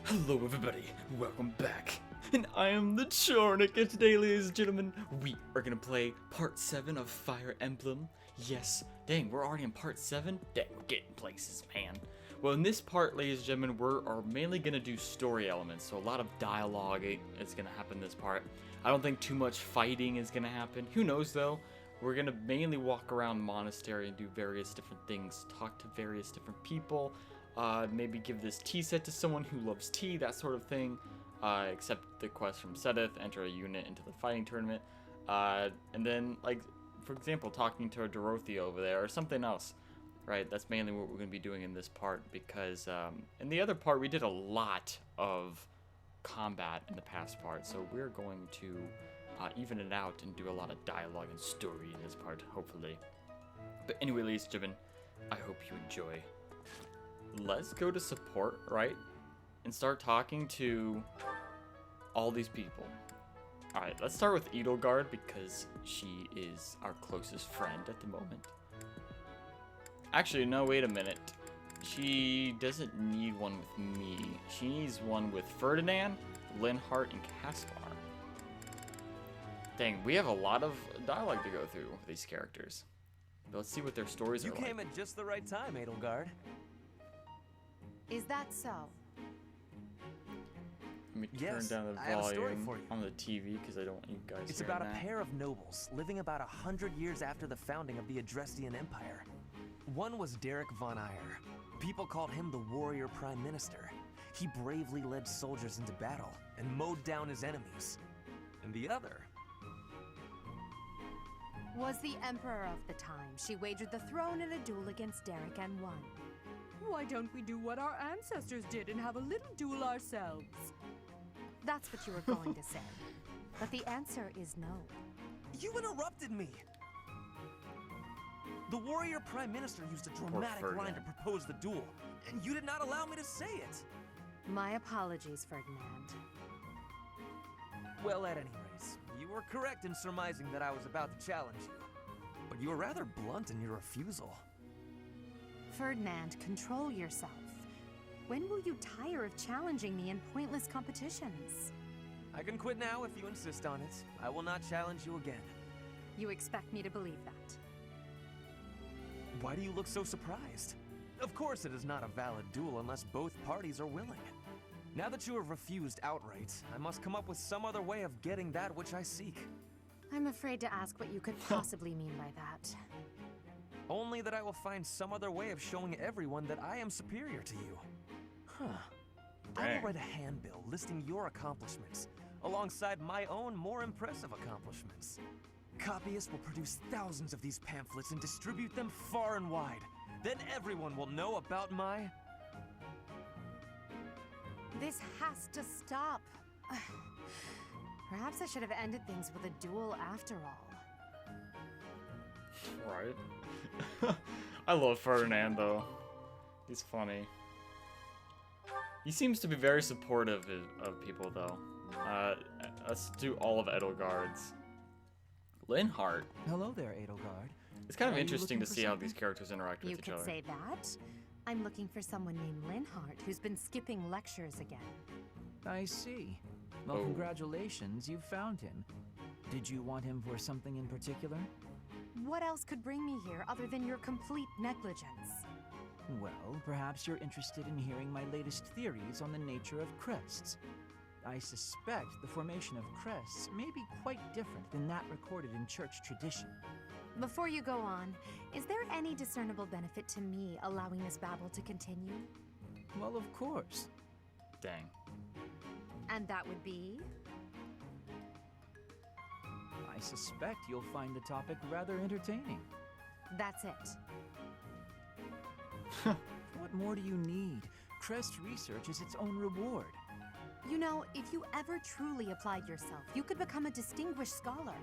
Hello everybody, welcome back. And I am TheChornick, and today, ladies and gentlemen, we are gonna play part 7 of Fire Emblem. Yes, dang, we're already in part 7? Dang, we're getting places, man. Well, in this part, ladies and gentlemen, we're mainly gonna do story elements, so a lot of dialogue is gonna happen in this part. I don't think too much fighting is gonna happen. Who knows, though? We're gonna mainly walk around the monastery and do various different things, talk to various different people, maybe give this tea set to someone who loves tea, that sort of thing. Accept the quest from Sedith, enter a unit into the fighting tournament, and then, like, for example, talking to Dorothea over there, or something else, right? That's mainly what we're going to be doing in this part, because in the other part, we did a lot of combat in the past part, so we're going to even it out and do a lot of dialogue and story in this part, hopefully. But anyway, ladies and gentlemen, I hope you enjoy. Let's go to support, right? And start talking to all these people. Alright, let's start with Edelgard because she is our closest friend at the moment. Actually, no, wait a minute. She doesn't need one with me. She needs one with Ferdinand, Linhart, and Caspar. Dang, we have a lot of dialogue to go through with these characters. But let's see what their stories are like. You came at just the right time, Edelgard. Is that so? Let me turn Yes, down the I have a story volume for you. on the TV because I don't want you guys It's hearing about a that. pair of nobles living about 100 years after the founding of the Adrestian Empire. One was Derek von Eyre. People called him the warrior prime minister. He bravely led soldiers into battle and mowed down his enemies. And the other Was the emperor of the time. She wagered the throne in a duel against Derek and won. Why don't we do what our ancestors did and have a little duel ourselves? That's what you were going to say. But the answer is no. You interrupted me! The warrior prime minister used a dramatic line to propose the duel, and you did not allow me to say it! My apologies, Ferdinand. Well, at any rate, you were correct in surmising that I was about to challenge you. But you were rather blunt in your refusal. Ferdinand, control yourself. When will you tire of challenging me in pointless competitions? I can quit now if you insist on it. I will not challenge you again. You expect me to believe that? Why do you look so surprised? Of course it is not a valid duel unless both parties are willing. Now that you have refused outright, I must come up with some other way of getting that which I seek. I'm afraid to ask what you could possibly mean by that. Only that I will find some other way of showing everyone that I am superior to you. Huh. I will write a handbill listing your accomplishments, alongside my own more impressive accomplishments. Copyists will produce thousands of these pamphlets and distribute them far and wide. Then everyone will know about my... This has to stop. Perhaps I should have ended things with a duel after all. Right. I love Ferdinand, though. He's funny. He seems to be very supportive of people, though. Let's do all of Edelgard's. Linhart. Hello there, Edelgard. It's kind of Are you interesting to looking for see how something? these characters interact with You each could other. say that. I'm looking for someone named Linhart who's been skipping lectures again. I see. Well, Oh. congratulations, you found him. Did you want him for something in particular? What else could bring me here other than your complete negligence? Well, perhaps you're interested in hearing my latest theories on the nature of crests. I suspect the formation of crests may be quite different than that recorded in church tradition. Before you go on, is there any discernible benefit to me allowing this babble to continue? Well, of course. Dang. Mm-hmm. And that would be? I suspect you'll find the topic rather entertaining. That's it. What more do you need? Crest research is its own reward. You know, if you ever truly applied yourself, you could become a distinguished scholar.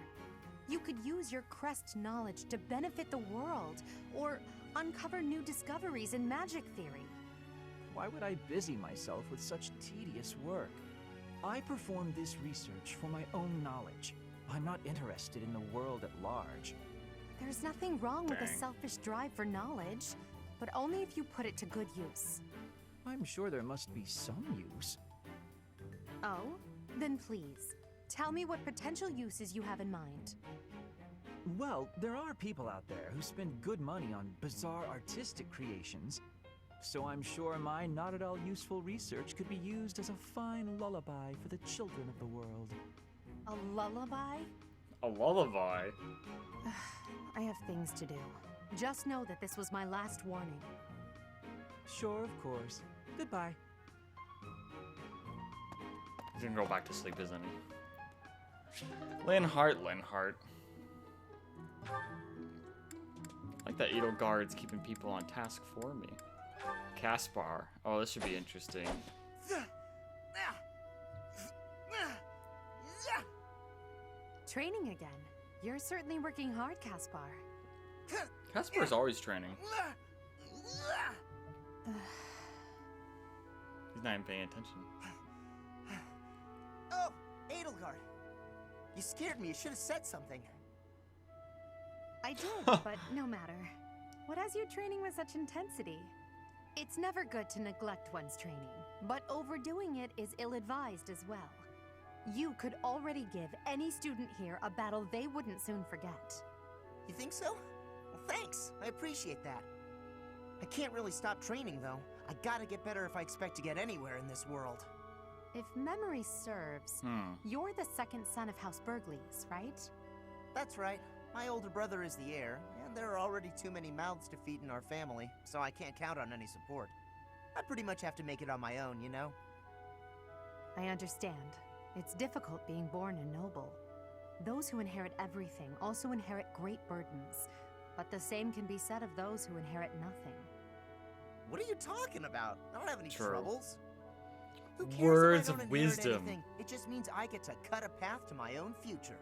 You could use your crest knowledge to benefit the world, or uncover new discoveries in magic theory. Why would I busy myself with such tedious work? I perform this research for my own knowledge. I'm not interested in the world at large. There's nothing wrong with a Dang. selfish drive for knowledge, but only if you put it to good use. I'm sure there must be some use. Oh? Then please, tell me what potential uses you have in mind. Well, there are people out there who spend good money on bizarre artistic creations, so I'm sure my not at all useful research could be used as a fine lullaby for the children of the world. A lullaby? A lullaby? I have things to do. Just know that this was my last warning. Sure, of course. Goodbye. He's gonna go back to sleep, isn't he? Linhart. I like that Edelgard's keeping people on task for me. Caspar. Oh, this should be interesting. Training again. You're certainly working hard, Caspar. Caspar's always training. He's not even paying attention. Oh, Edelgard. You scared me. You should have said something. I did, but no matter. What has you training with such intensity? It's never good to neglect one's training, but overdoing it is ill-advised as well. You could already give any student here a battle they wouldn't soon forget. You think so? Well, thanks. I appreciate that. I can't really stop training, though. I gotta get better if I expect to get anywhere in this world. If memory serves, you're the second son of House Burgleys, right? That's right. My older brother is the heir, and there are already too many mouths to feed in our family, so I can't count on any support. I pretty much have to make it on my own, you know? I understand. It's difficult being born a noble. Those who inherit everything also inherit great burdens, but the same can be said of those who inherit nothing. What are you talking about? I don't have any True. troubles. Who cares Words if I don't of inherit wisdom. anything? It just means I get to cut a path to my own future.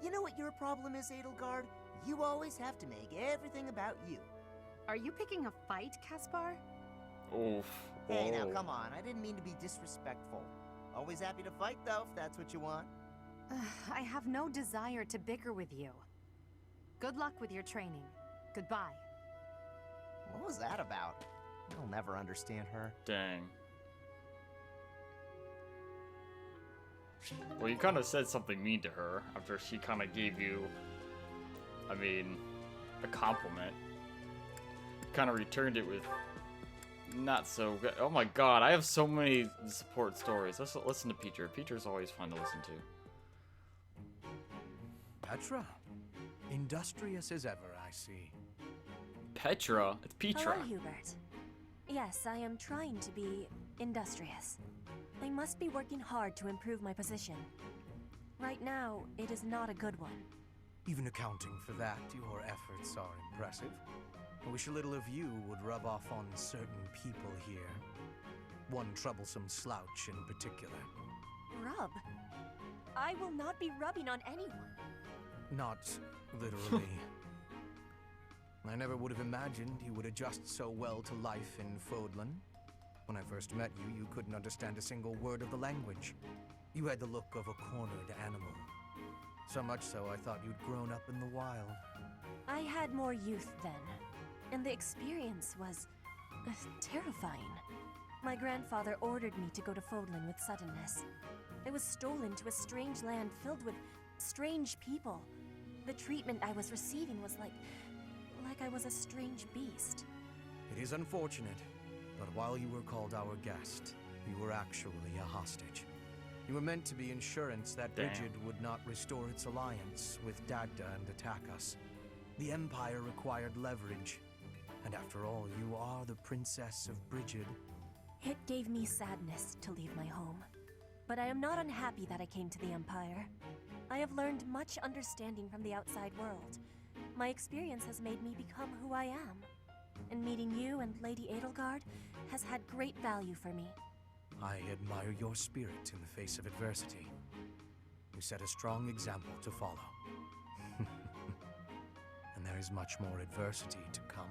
You know what your problem is, Edelgard? You always have to make everything about you. Are you picking a fight, Caspar? Oof. Hey, now Oh. come on. I didn't mean to be disrespectful. Always happy to fight, though, if that's what you want. I have no desire to bicker with you. Good luck with your training. Goodbye. What was that about? I'll never understand her. Dang. Well, you kind of said something mean to her after she kind of gave you, I mean, a compliment. Kind of returned it with not so good. Oh my god, I have so many support stories. Let's listen to Peter. Peter's always fun to listen to. Petra? Industrious as ever, I see. Petra? It's Petra. Hello, Hubert. Yes, I am trying to be industrious. I must be working hard to improve my position. Right now, it is not a good one. Even accounting for that, your efforts are impressive. I wish a little of you would rub off on certain people here. One troublesome slouch in particular. Rub? I will not be rubbing on anyone. Not literally. I never would have imagined you would adjust so well to life in Fodlan. When I first met you, you couldn't understand a single word of the language. You had the look of a cornered animal. So much so, I thought you'd grown up in the wild. I had more youth then, and the experience was terrifying. My grandfather ordered me to go to Fodlan with suddenness. I was stolen to a strange land filled with strange people. The treatment I was receiving was like I was a strange beast. It is unfortunate, but while you were called our guest, you were actually a hostage. You were meant to be insurance that Damn. Brigid would not restore its alliance with Dagda and attack us. The Empire required leverage, and after all, you are the Princess of Brigid. It gave me sadness to leave my home, but I am not unhappy that I came to the Empire. I have learned much understanding from the outside world. My experience has made me become who I am, and meeting you and Lady Edelgard has had great value for me. I admire your spirit in the face of adversity. You set a strong example to follow. And there is much more adversity to come.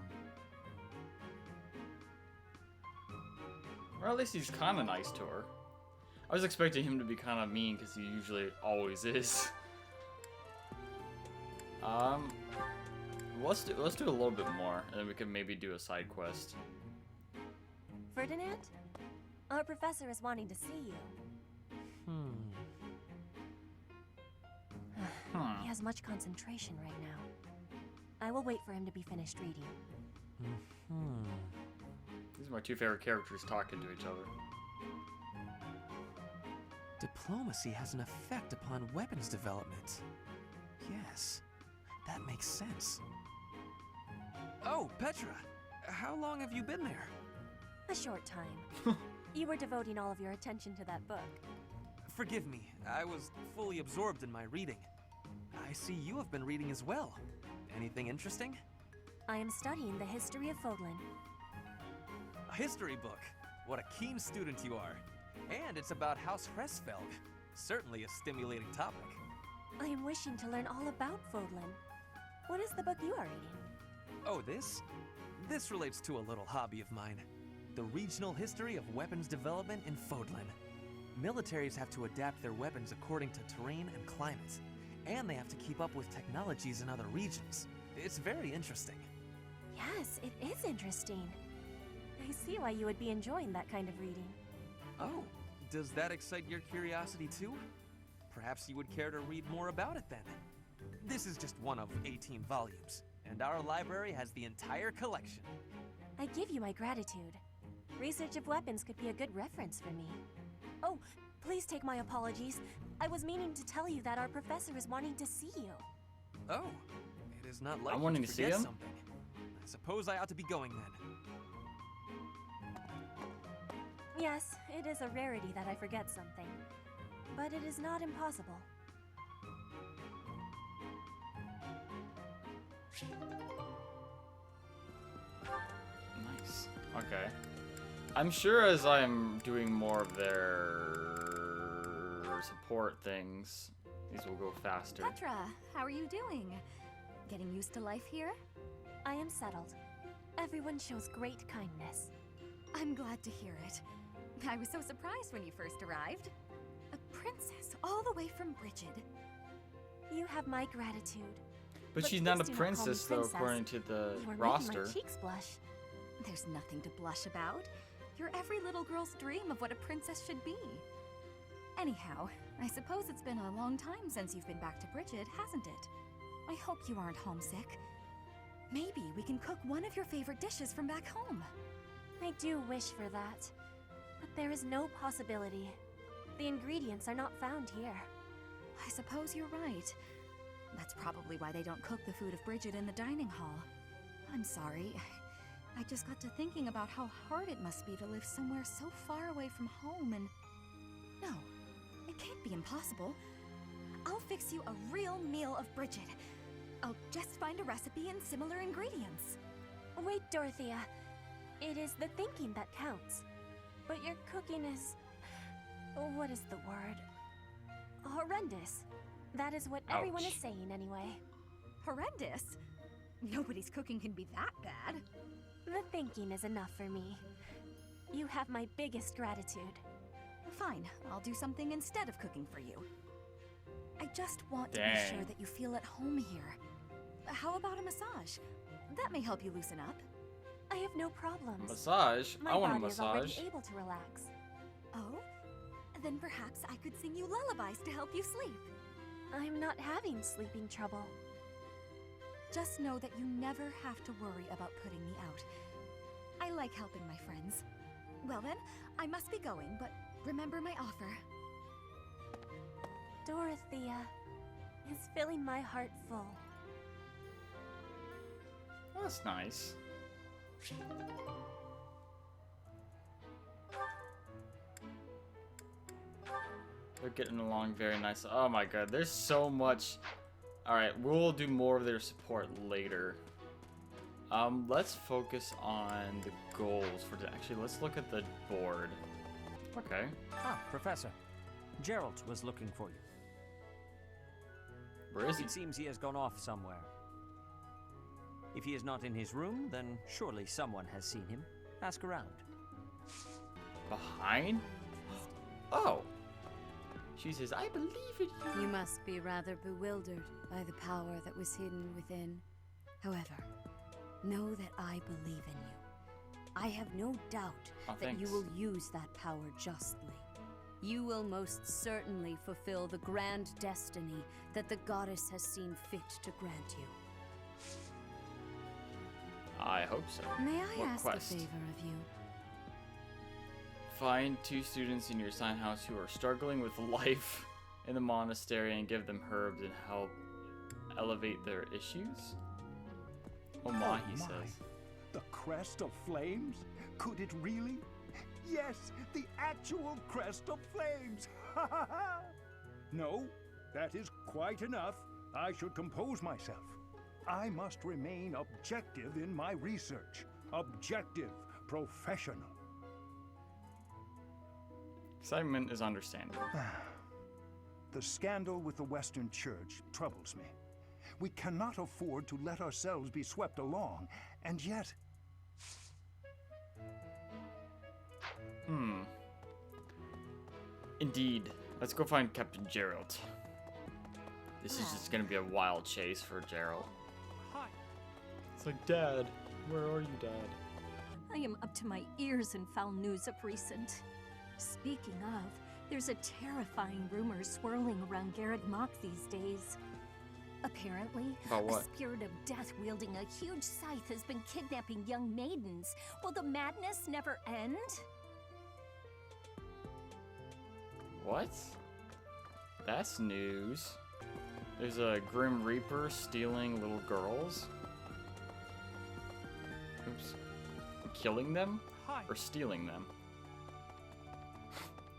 Or at least he's kind of nice to her. I was expecting him to be kind of mean because he usually always is. Let's do a little bit more, and then we can maybe do a side quest. Ferdinand? Our professor is wanting to see you. He has much concentration right now. I will wait for him to be finished reading. These are my two favorite characters talking to each other. Diplomacy has an effect upon weapons development. Yes, that makes sense. Oh, Petra, how long have you been there? A short time. You were devoting all of your attention to that book. Forgive me, I was fully absorbed in my reading. I see you have been reading as well. Anything interesting? I am studying the history of Fodlan. A history book. What a keen student you are. And it's about House Hresfelg. Certainly a stimulating topic. I am wishing to learn all about Fodlan. What is the book you are reading? Oh, this? This relates to a little hobby of mine. The regional history of weapons development in Fodlan. Militaries have to adapt their weapons according to terrain and climate. And they have to keep up with technologies in other regions. It's very interesting. Yes, it is interesting. I see why you would be enjoying that kind of reading. Oh, does that excite your curiosity too? Perhaps you would care to read more about it then. This is just one of 18 volumes, and our library has the entire collection. I give you my gratitude. Research of weapons could be a good reference for me. Oh, please take my apologies. I was meaning to tell you that our professor is wanting to see you. Oh, it is not like I'm you wanting to to see forget him? something. I suppose I ought to be going then. Yes, it is a rarity that I forget something. But it is not impossible. Nice. Okay. I'm sure as I'm doing more of their support things, these will go faster. Petra, how are you doing? Getting used to life here? I am settled. Everyone shows great kindness. I'm glad to hear it. I was so surprised when you first arrived. A princess all the way from Brigid. You have my gratitude. But she's please not a do not call me princess, though, princess. according to the You are roster. making my cheeks blush. There's nothing to blush about. You're every little girl's dream of what a princess should be. Anyhow, I suppose it's been a long time since you've been back to Brigid, hasn't it? I hope you aren't homesick. Maybe we can cook one of your favorite dishes from back home. I do wish for that. But there is no possibility. The ingredients are not found here. I suppose you're right. That's probably why they don't cook the food of Brigid in the dining hall. I'm sorry. I just got to thinking about how hard it must be to live somewhere so far away from home and... No, it can't be impossible. I'll fix you a real meal of Brigid. I'll just find a recipe and similar ingredients. Wait, Dorothea. It is the thinking that counts. But your cooking is... what is the word? Horrendous. That is what everyone is Ouch. saying anyway. Horrendous? Nobody's cooking can be that bad. The thinking is enough for me. You have my biggest gratitude. Fine, I'll do something instead of cooking for you. I just want to be Dang. sure that you feel at home here. How about a massage? That may help you loosen up. I have no problems. Massage? My I want a body is massage. already able to relax. Oh? Then perhaps I could sing you lullabies to help you sleep. I'm not having sleeping trouble. Just know that you never have to worry about putting me out. I like helping my friends. Well then, I must be going, but remember my offer. Dorothea is filling my heart full. Oh, that's nice. They're getting along very nice. Oh my god, there's so much. Alright, we'll do more of their support later. Let's focus on the goals for actually, let's look at the board. Okay. Ah, Professor. Gerald was looking for you. Where is he? It seems he has gone off somewhere. If he is not in his room, then surely someone has seen him. Ask around. Behind? Oh! She says, I believe in you. You must be rather bewildered by the power that was hidden within. However, know that I believe in you. I have no doubt Oh, that you thanks. will use that power justly. you will most certainly fulfill the grand destiny that the goddess has seen fit to grant you. I hope so. May I What ask quest? a favor of you? Find 2 students in your sign house who are struggling with life in the monastery and give them herbs and help elevate their issues. Oh my, he says. The Crest of Flames? Could it really? Yes, the actual Crest of Flames! Ha ha ha! No, that is quite enough. I should compose myself. I must remain objective in my research. Objective, professional. Excitement is understandable. The scandal with the Western Church troubles me. We cannot afford to let ourselves be swept along, and yet... Indeed. Let's go find Captain Gerald. This is just gonna be a wild chase for Gerald. Hi. It's like, Dad, where are you, Dad? I am up to my ears in foul news of recent. Speaking of, there's a terrifying rumor swirling around Garreg Mach these days. Apparently, About what? a spirit of death wielding a huge scythe has been kidnapping young maidens. Will the madness never end? What? That's news. There's a Grim Reaper stealing little girls. Oops. Killing them? Hi. Or stealing them?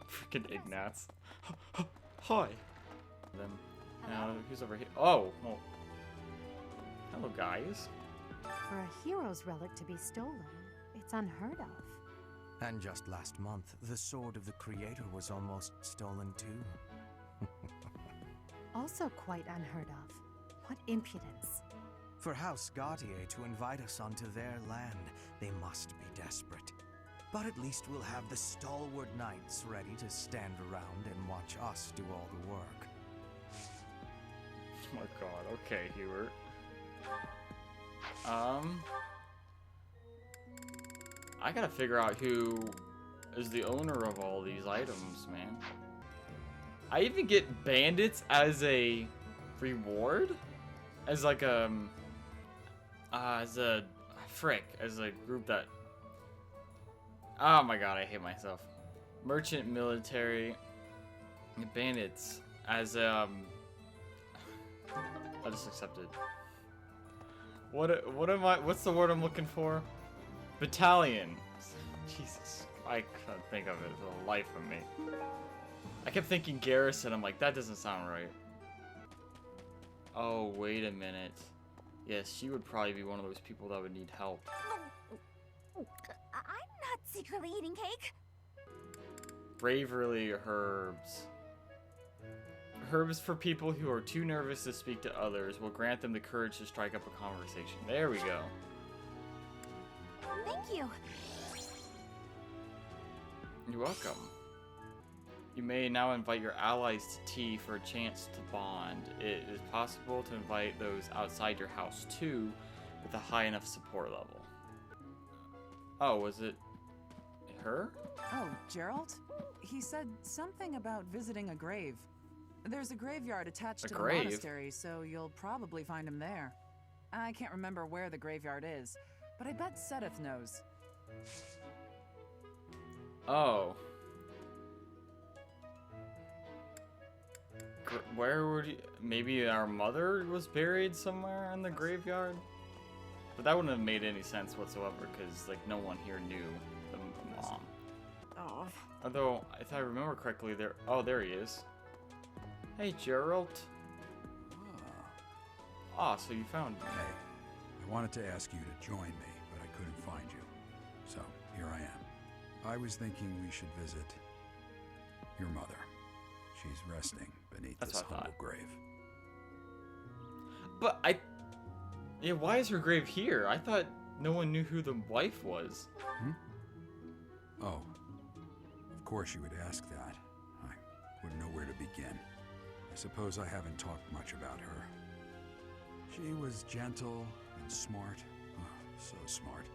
Freaking Ignats. Hi. Them. Now, who's over here? Oh! Well. Hello, guys. For a hero's relic to be stolen, it's unheard of. And just last month, the sword of the Creator was almost stolen too. Also quite unheard of. What impudence. For House Gautier to invite us onto their land, they must be desperate. But at least we'll have the stalwart knights ready to stand around and watch us do all the work. Oh my god, okay, Hubert. I gotta figure out who is the owner of all these items, man. I even get bandits as a reward? As like as a group that... Oh my god, I hate myself. Merchant, military, bandits as I just accepted. What's the word I'm looking for? Battalion. Jesus, I couldn't think of it for the life of me. I kept thinking garrison, I'm like, that doesn't sound right. Oh, wait a minute. Yes, she would probably be one of those people that would need help. I'm not secretly eating cake. Bravery herbs. Herbs for people who are too nervous to speak to others will grant them the courage to strike up a conversation. There we go. Thank you. You're welcome. You may now invite your allies to tea for a chance to bond. It is possible to invite those outside your house too, with a high enough support level. Oh, was it her? Oh, Gerald? He said something about visiting a grave. There's a graveyard attached to the monastery, so you'll probably find him there. I can't remember where the graveyard is, but I bet Sedith knows. Oh. Where would you... Maybe our mother was buried somewhere in the graveyard? But that wouldn't have made any sense whatsoever, because, like, no one here knew the mom. Oh. Although, if I remember correctly, there... Oh, there he is. Hey, Gerald. Ah, so you found me. Hey, I wanted to ask you to join me, but I couldn't find you. So, here I am. I was thinking we should visit your mother. She's resting beneath this humble grave. But yeah, why is her grave here? I thought no one knew who the wife was. Hmm? Oh, of course you would ask that. I wouldn't know where to begin. I suppose I haven't talked much about her. She was gentle and smart. Oh, so smart.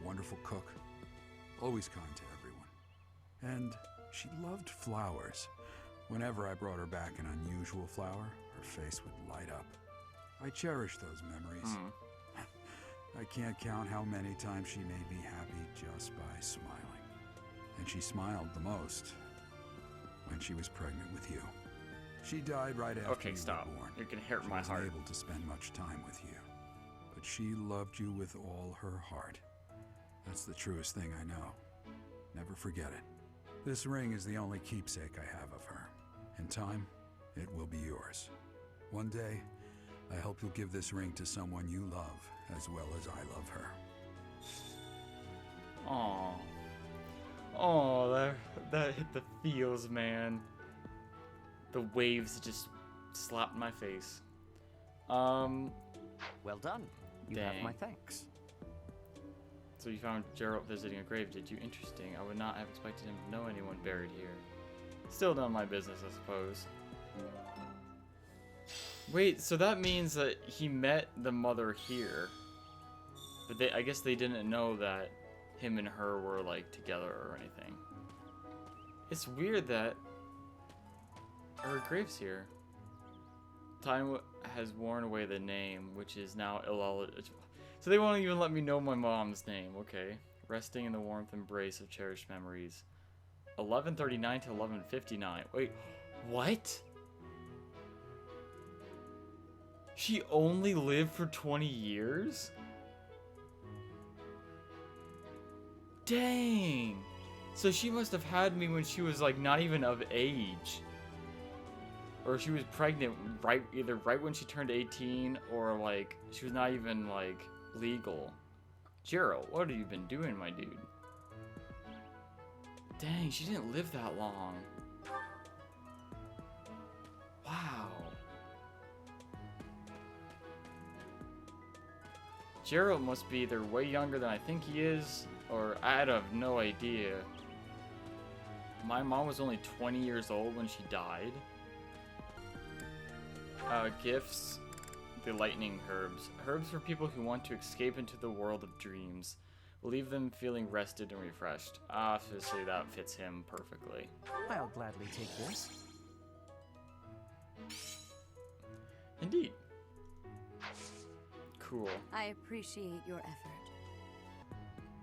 A wonderful cook. Always kind to everyone. And She loved flowers. Whenever I brought her back an unusual flower, her face would light up. I cherish those memories. I can't count how many times she made me happy just by smiling. And she smiled the most when she was pregnant with you. She died right after you were born. You're gonna hurt my heart. She wasn't able to spend much time with you, but she loved you with all her heart. That's the truest thing I know. Never forget it. This ring is the only keepsake I have of her. In time, it will be yours. One day, I hope you'll give this ring to someone you love as well as I love her. Aww. Oh, that hit the feels, man. The waves just slapped my face. Well done. You have my thanks. So you found Gerald visiting a grave, did you? Interesting. I would not have expected him to know anyone buried here. Still none of my business, I suppose. Wait, so that means that he met the mother here. But I guess they didn't know that him and her were, like, together or anything. It's weird that her grave's here. Time has worn away the name, which is now illogical. So they won't even let me know my mom's name. Okay. Resting in the warmth embrace of cherished memories. 1139 to 1159. Wait, what? She only lived for 20 years? Dang. So she must have had me when she was like not even of age. Or she was pregnant either right when she turned 18 or like she was not even like legal. Gerald, what have you been doing, my dude? Dang, she didn't live that long. Wow. Gerald must be either way younger than I think he is, or I have no idea. My mom was only 20 years old when she died. Gifts. The lightning herbs. Herbs for people who want to escape into the world of dreams. Leave them feeling rested and refreshed. Obviously that fits him perfectly. I'll gladly take this. Indeed. Cool. I appreciate your effort.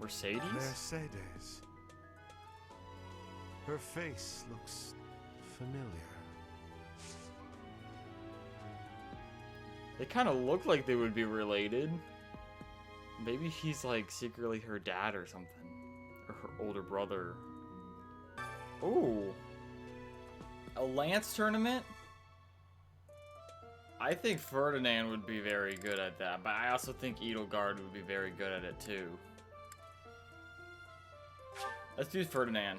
Mercedes? Mercedes. Her face looks familiar. They kind of look like they would be related. Maybe he's like secretly her dad or something. Or her older brother. Ooh. A lance tournament? I think Ferdinand would be very good at that, but I also think Edelgard would be very good at it too. Let's do Ferdinand.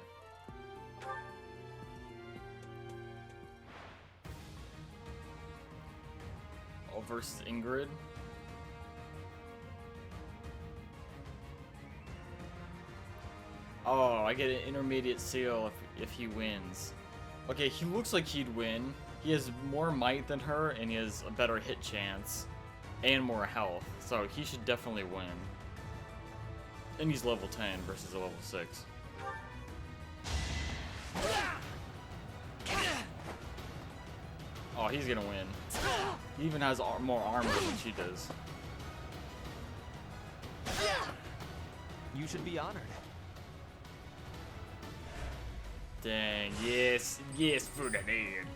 Oh, versus Ingrid. Oh, I get an intermediate seal if he wins. Okay, he looks like he'd win. He has more might than her, and he has a better hit chance. And more health, so he should definitely win. And he's level 10 versus a level 6. Oh, he's gonna win. He even has more armor than she does. You should be honored. Dang, yes, yes, Ferdinand.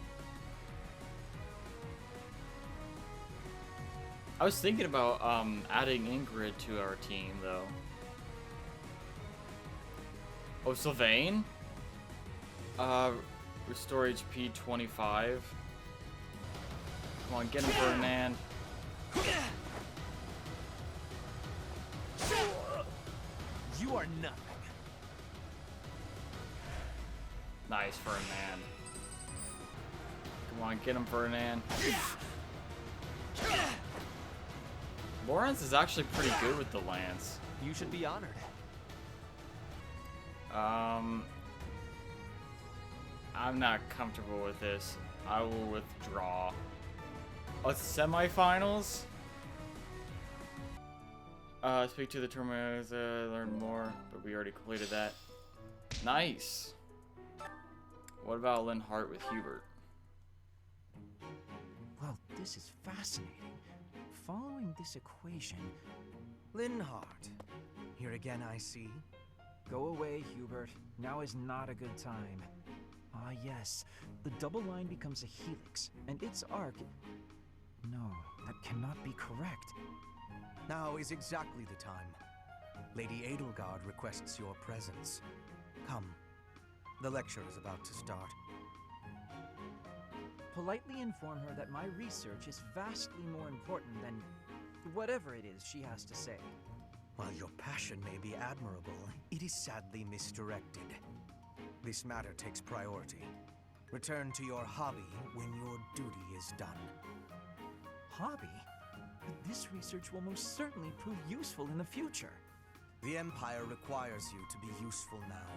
I was thinking about adding Ingrid to our team though. Oh, Sylvain? Restore HP 25. Come on, get him, Ferdinand. You are nothing. Nice, Ferdinand. Come on, get him, Ferdinand. Lawrence is actually pretty good with the lance. You should be honored. I'm not comfortable with this. I will withdraw. Oh, it's semifinals? Speak to the tournament, learn more, but we already completed that. Nice. What about Linhart with Hubert? Well, this is fascinating. Following this equation... Linhart. Here again, I see. Go away, Hubert. Now is not a good time. Ah, yes. The double line becomes a helix, and its arc... No, that cannot be correct. Now is exactly the time. Lady Edelgard requests your presence. Come. The lecture is about to start. Politely inform her that my research is vastly more important than whatever it is she has to say. While your passion may be admirable, it is sadly misdirected. This matter takes priority. Return to your hobby when your duty is done. Hobby? This research will most certainly prove useful in the future. The Empire requires you to be useful now.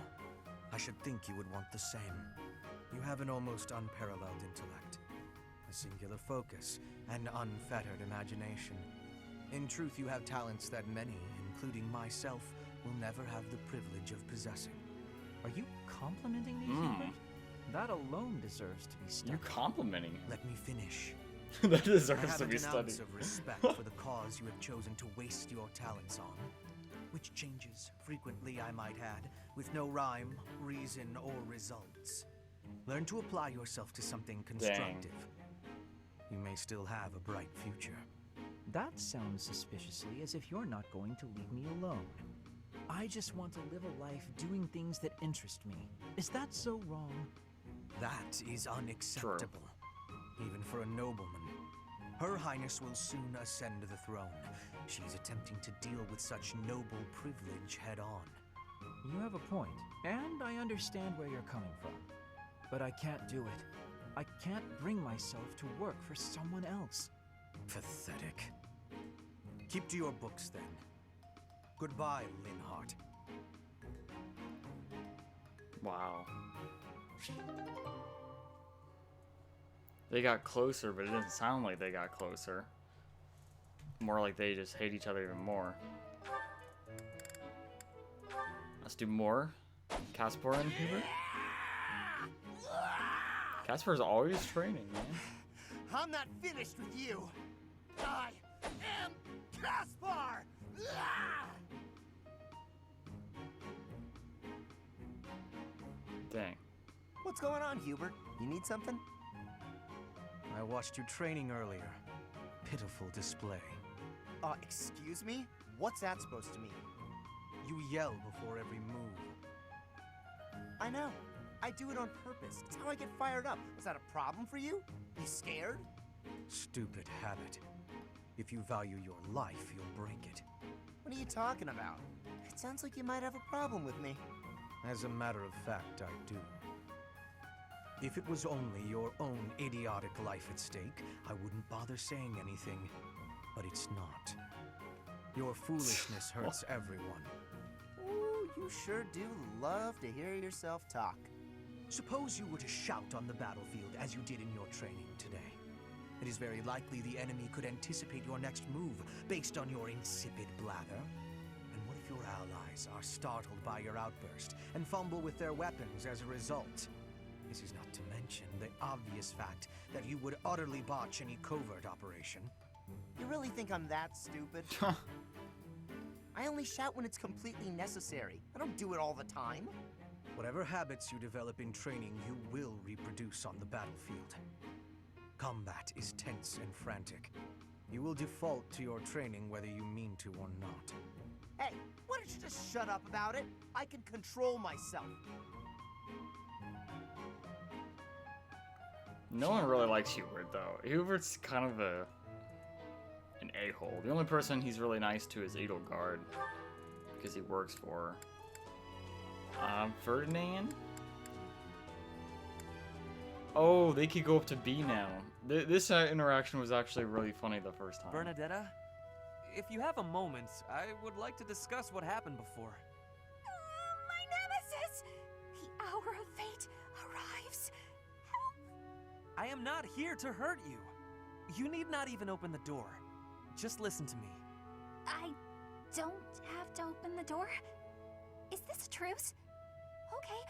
I should think you would want the same. You have an almost unparalleled intellect, a singular focus, and unfettered imagination. In truth, you have talents that many, including myself, will never have the privilege of possessing. Are you complimenting me, Hubert? That alone deserves to be studied. You're complimenting him. Let me finish. That deserves to be I have an ounce studied. of respect for the cause you have chosen to waste your talents on, which changes frequently, I might add, with no rhyme, reason, or results. Learn to apply yourself to something constructive. You may still have a bright future. That sounds suspiciously as if you're not going to leave me alone. I just want to live a life doing things that interest me. Is that so wrong? That is unacceptable, even for a nobleman. Her Highness will soon ascend the throne. She's attempting to deal with such noble privilege head-on. You have a point, and I understand where you're coming from. But I can't do it. I can't bring myself to work for someone else. Pathetic. Keep to your books, then. Goodbye, Linhart. Wow. They got closer, but it didn't sound like they got closer. More like they just hate each other even more. Let's do more. Caspar and Hubert. Caspar's always training, man. I'm not finished with you. I am Caspar! Dang. What's going on, Hubert? You need something? I watched you training earlier. Pitiful display. Excuse me? What's that supposed to mean? You yell before every move. I know. I do it on purpose. It's how I get fired up. Is that a problem for you? You scared? Stupid habit. If you value your life, you'll break it. What are you talking about? It sounds like you might have a problem with me. As a matter of fact, I do. If it was only your own idiotic life at stake, I wouldn't bother saying anything. But it's not. Your foolishness hurts everyone. Ooh, you sure do love to hear yourself talk. Suppose you were to shout on the battlefield as you did in your training today. It is very likely the enemy could anticipate your next move based on your insipid blather. And what if your allies are startled by your outburst and fumble with their weapons as a result? This is not to mention the obvious fact that you would utterly botch any covert operation. You really think I'm that stupid? I only shout when it's completely necessary. I don't do it all the time. Whatever habits you develop in training, you will reproduce on the battlefield. Combat is tense and frantic. You will default to your training whether you mean to or not. Hey, why don't you just shut up about it? I can control myself. No one really likes Hubert, though. Hubert's kind of an a-hole. The only person he's really nice to is Edelgard, because he works for her. Ferdinand? Oh, they could go up to B now. This interaction was actually really funny the first time. Bernadetta, if you have a moment, I would like to discuss what happened before. My nemesis! The hour of fate arrives. Help! I am not here to hurt you. You need not even open the door. Just listen to me. I don't have to open the door? Is this a truce? Okay,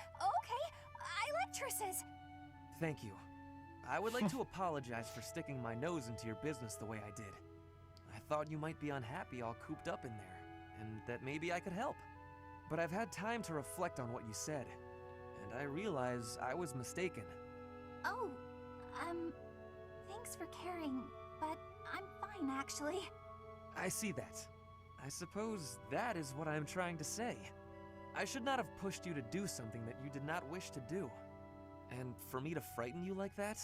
I actresses! Thank you. I would like to apologize for sticking my nose into your business the way I did. I thought you might be unhappy all cooped up in there, and that maybe I could help. But I've had time to reflect on what you said, and I realize I was mistaken. Oh, thanks for caring, but I'm fine, actually. I see that. I suppose that is what I'm trying to say. I should not have pushed you to do something that you did not wish to do. And for me to frighten you like that?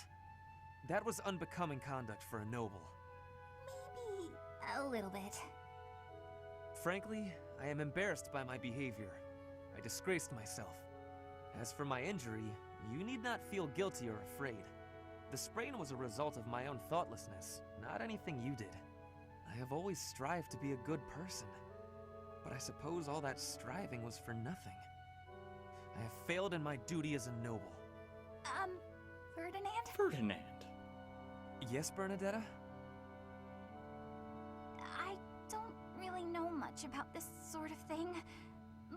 That was unbecoming conduct for a noble. Maybe a little bit. Frankly, I am embarrassed by my behavior. I disgraced myself. As for my injury, you need not feel guilty or afraid. The sprain was a result of my own thoughtlessness, not anything you did. I have always strived to be a good person, but I suppose all that striving was for nothing. I have failed in my duty as a noble. Ferdinand? Ferdinand. Yes, Bernadetta? I don't really know much about this sort of thing,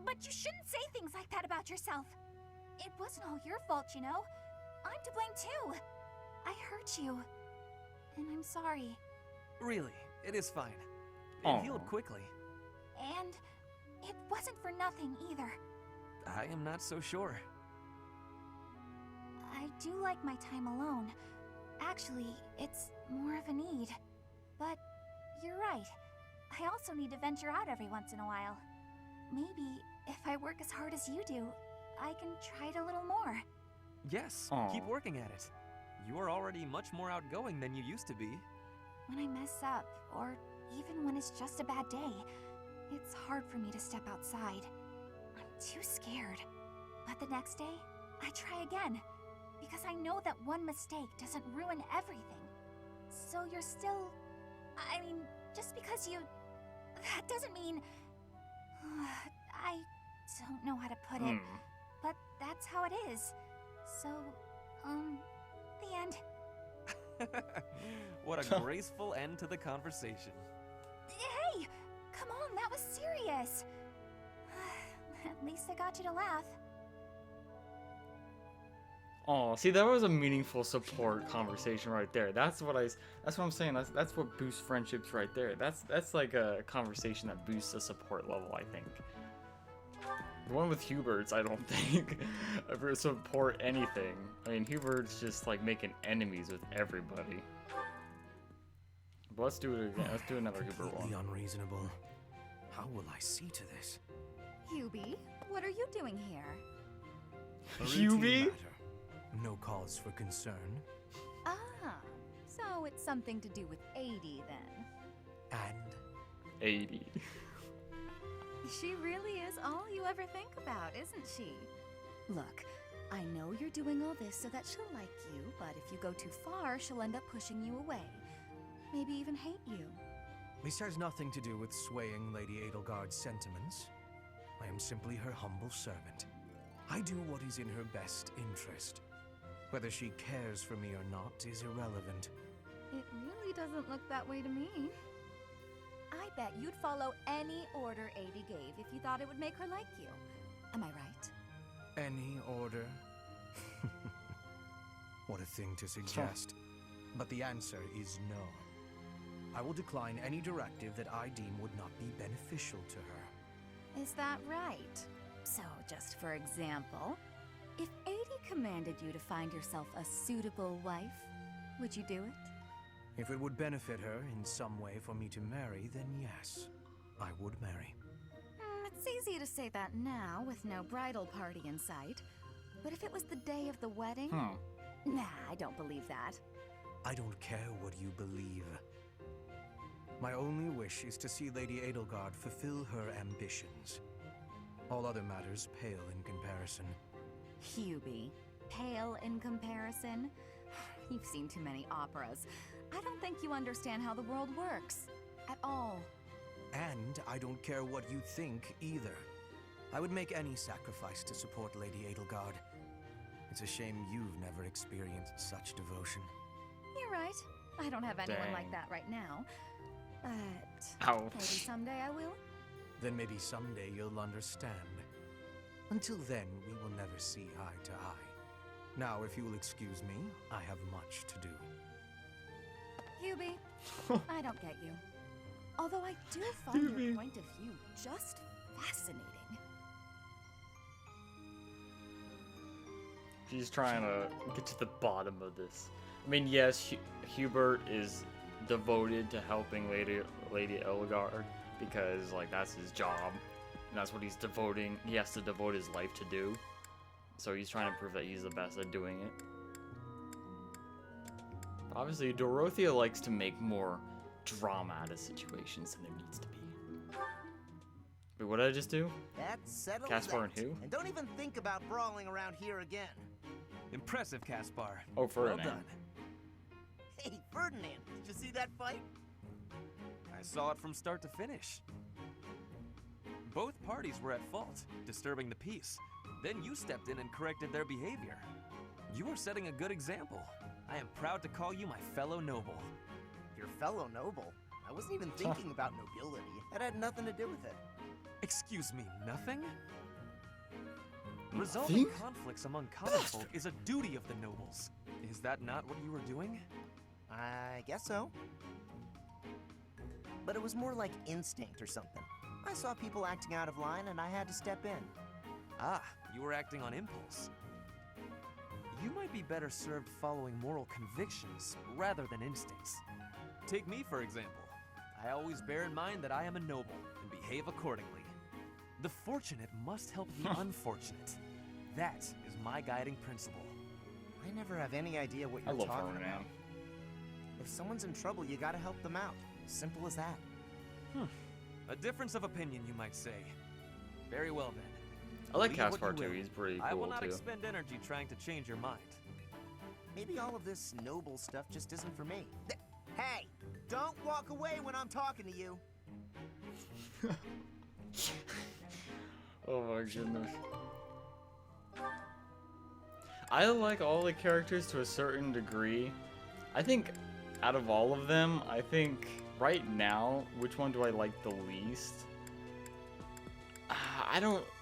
but you shouldn't say things like that about yourself. It wasn't all your fault, you know. I'm to blame too. I hurt you, and I'm sorry. Really, it is fine. Aw. It healed quickly. And it wasn't for nothing either. I am not so sure. I do like my time alone. Actually, it's more of a need. But you're right. I also need to venture out every once in a while. Maybe if I work as hard as you do, I can try it a little more. Yes, Aw. keep working at it. You are already much more outgoing than you used to be. When I mess up, or even when it's just a bad day, it's hard for me to step outside. I'm too scared. But the next day, I try again. Because I know that one mistake doesn't ruin everything. So you're still... I mean, just because you... That doesn't mean... I don't know how to put it. But that's how it is. So, the end. What a graceful end to the conversation. Hey! Come on, that was serious. At least I got you to laugh. Oh, see, that was a meaningful support conversation right there. That's what I'm saying. That's what boosts friendships right there. That's like a conversation that boosts the support level, I think. The one with Hubert's, I don't think ever support anything. I mean, Hubert's just like making enemies with everybody. But let's do it again. Let's do another Hubert one. Unreasonable. How will I see to this? Hubie, what are you doing here? A routine Hubie? matter. No cause for concern. Ah, so it's something to do with 80 then. And 80. She really is all you ever think about, isn't she? Look, I know you're doing all this so that she'll like you, but if you go too far, she'll end up pushing you away. Maybe even hate you. this has nothing to do with swaying Lady Edelgard's sentiments. I am simply her humble servant. I do what is in her best interest. Whether she cares for me or not is irrelevant. It really doesn't look that way to me. I bet you'd follow any order Adie gave if you thought it would make her like you. Am I right? Any order? What a thing to suggest. But the answer is no. I will decline any directive that I deem would not be beneficial to her. Is that right? So, just for example, if Adie commanded you to find yourself a suitable wife, would you do it? If it would benefit her in some way for me to marry, then yes, I would marry. It's easy to say that now with no bridal party in sight. But if it was the day of the wedding? Nah, I don't believe that. I don't care what you believe. My only wish is to see Lady Edelgard fulfill her ambitions. All other matters pale in comparison. Hubie, pale in comparison? You've seen too many operas. I don't think you understand how the world works. At all. And I don't care what you think either. I would make any sacrifice to support Lady Edelgard. It's a shame you've never experienced such devotion. You're right. I don't have anyone Dang. like that right now. But Ouch. maybe someday I will. Then maybe someday you'll understand. Until then, we will never see eye to eye. Now, if you'll excuse me, I have much to do. Hubie, I don't get you. Although I do find your point of view just fascinating. She's trying to get to the bottom of this. I mean, yes, Hubert is devoted to helping Lady Edelgard because, like, that's his job, and that's what he has to devote his life to do. So he's trying to prove that he's the best at doing it. Obviously, Dorothea likes to make more drama out of situations than there needs to be. Wait, what did I just do? That's settled. Caspar and who? And don't even think about brawling around here again. Impressive, Caspar. Oh, Ferdinand. Well done. Hey, Ferdinand, did you see that fight? I saw it from start to finish. Both parties were at fault, disturbing the peace. Then you stepped in and corrected their behavior. You are setting a good example. I am proud to call you my fellow noble. Your fellow noble? I wasn't even thinking about nobility. That had nothing to do with it. Excuse me, nothing? Resolving conflicts among common folk is a duty of the nobles. Is that not what you were doing? I guess so. But it was more like instinct or something. I saw people acting out of line and I had to step in. Ah, you were acting on impulse. You might be better served following moral convictions rather than instincts. Take me, for example. I always bear in mind that I am a noble and behave accordingly. The fortunate must help the unfortunate. That is my guiding principle. I never have any idea what you're talking about. If someone's in trouble, you gotta help them out. Simple as that. A difference of opinion, you might say. Very well, then. I like Caspar too, he's pretty cool too. I will not expend energy trying to change your mind. Maybe all of this noble stuff just isn't for me. Hey, don't walk away when I'm talking to you. Oh my goodness. I like all the characters to a certain degree. I think out of all of them, I think right now, which one do I like the least?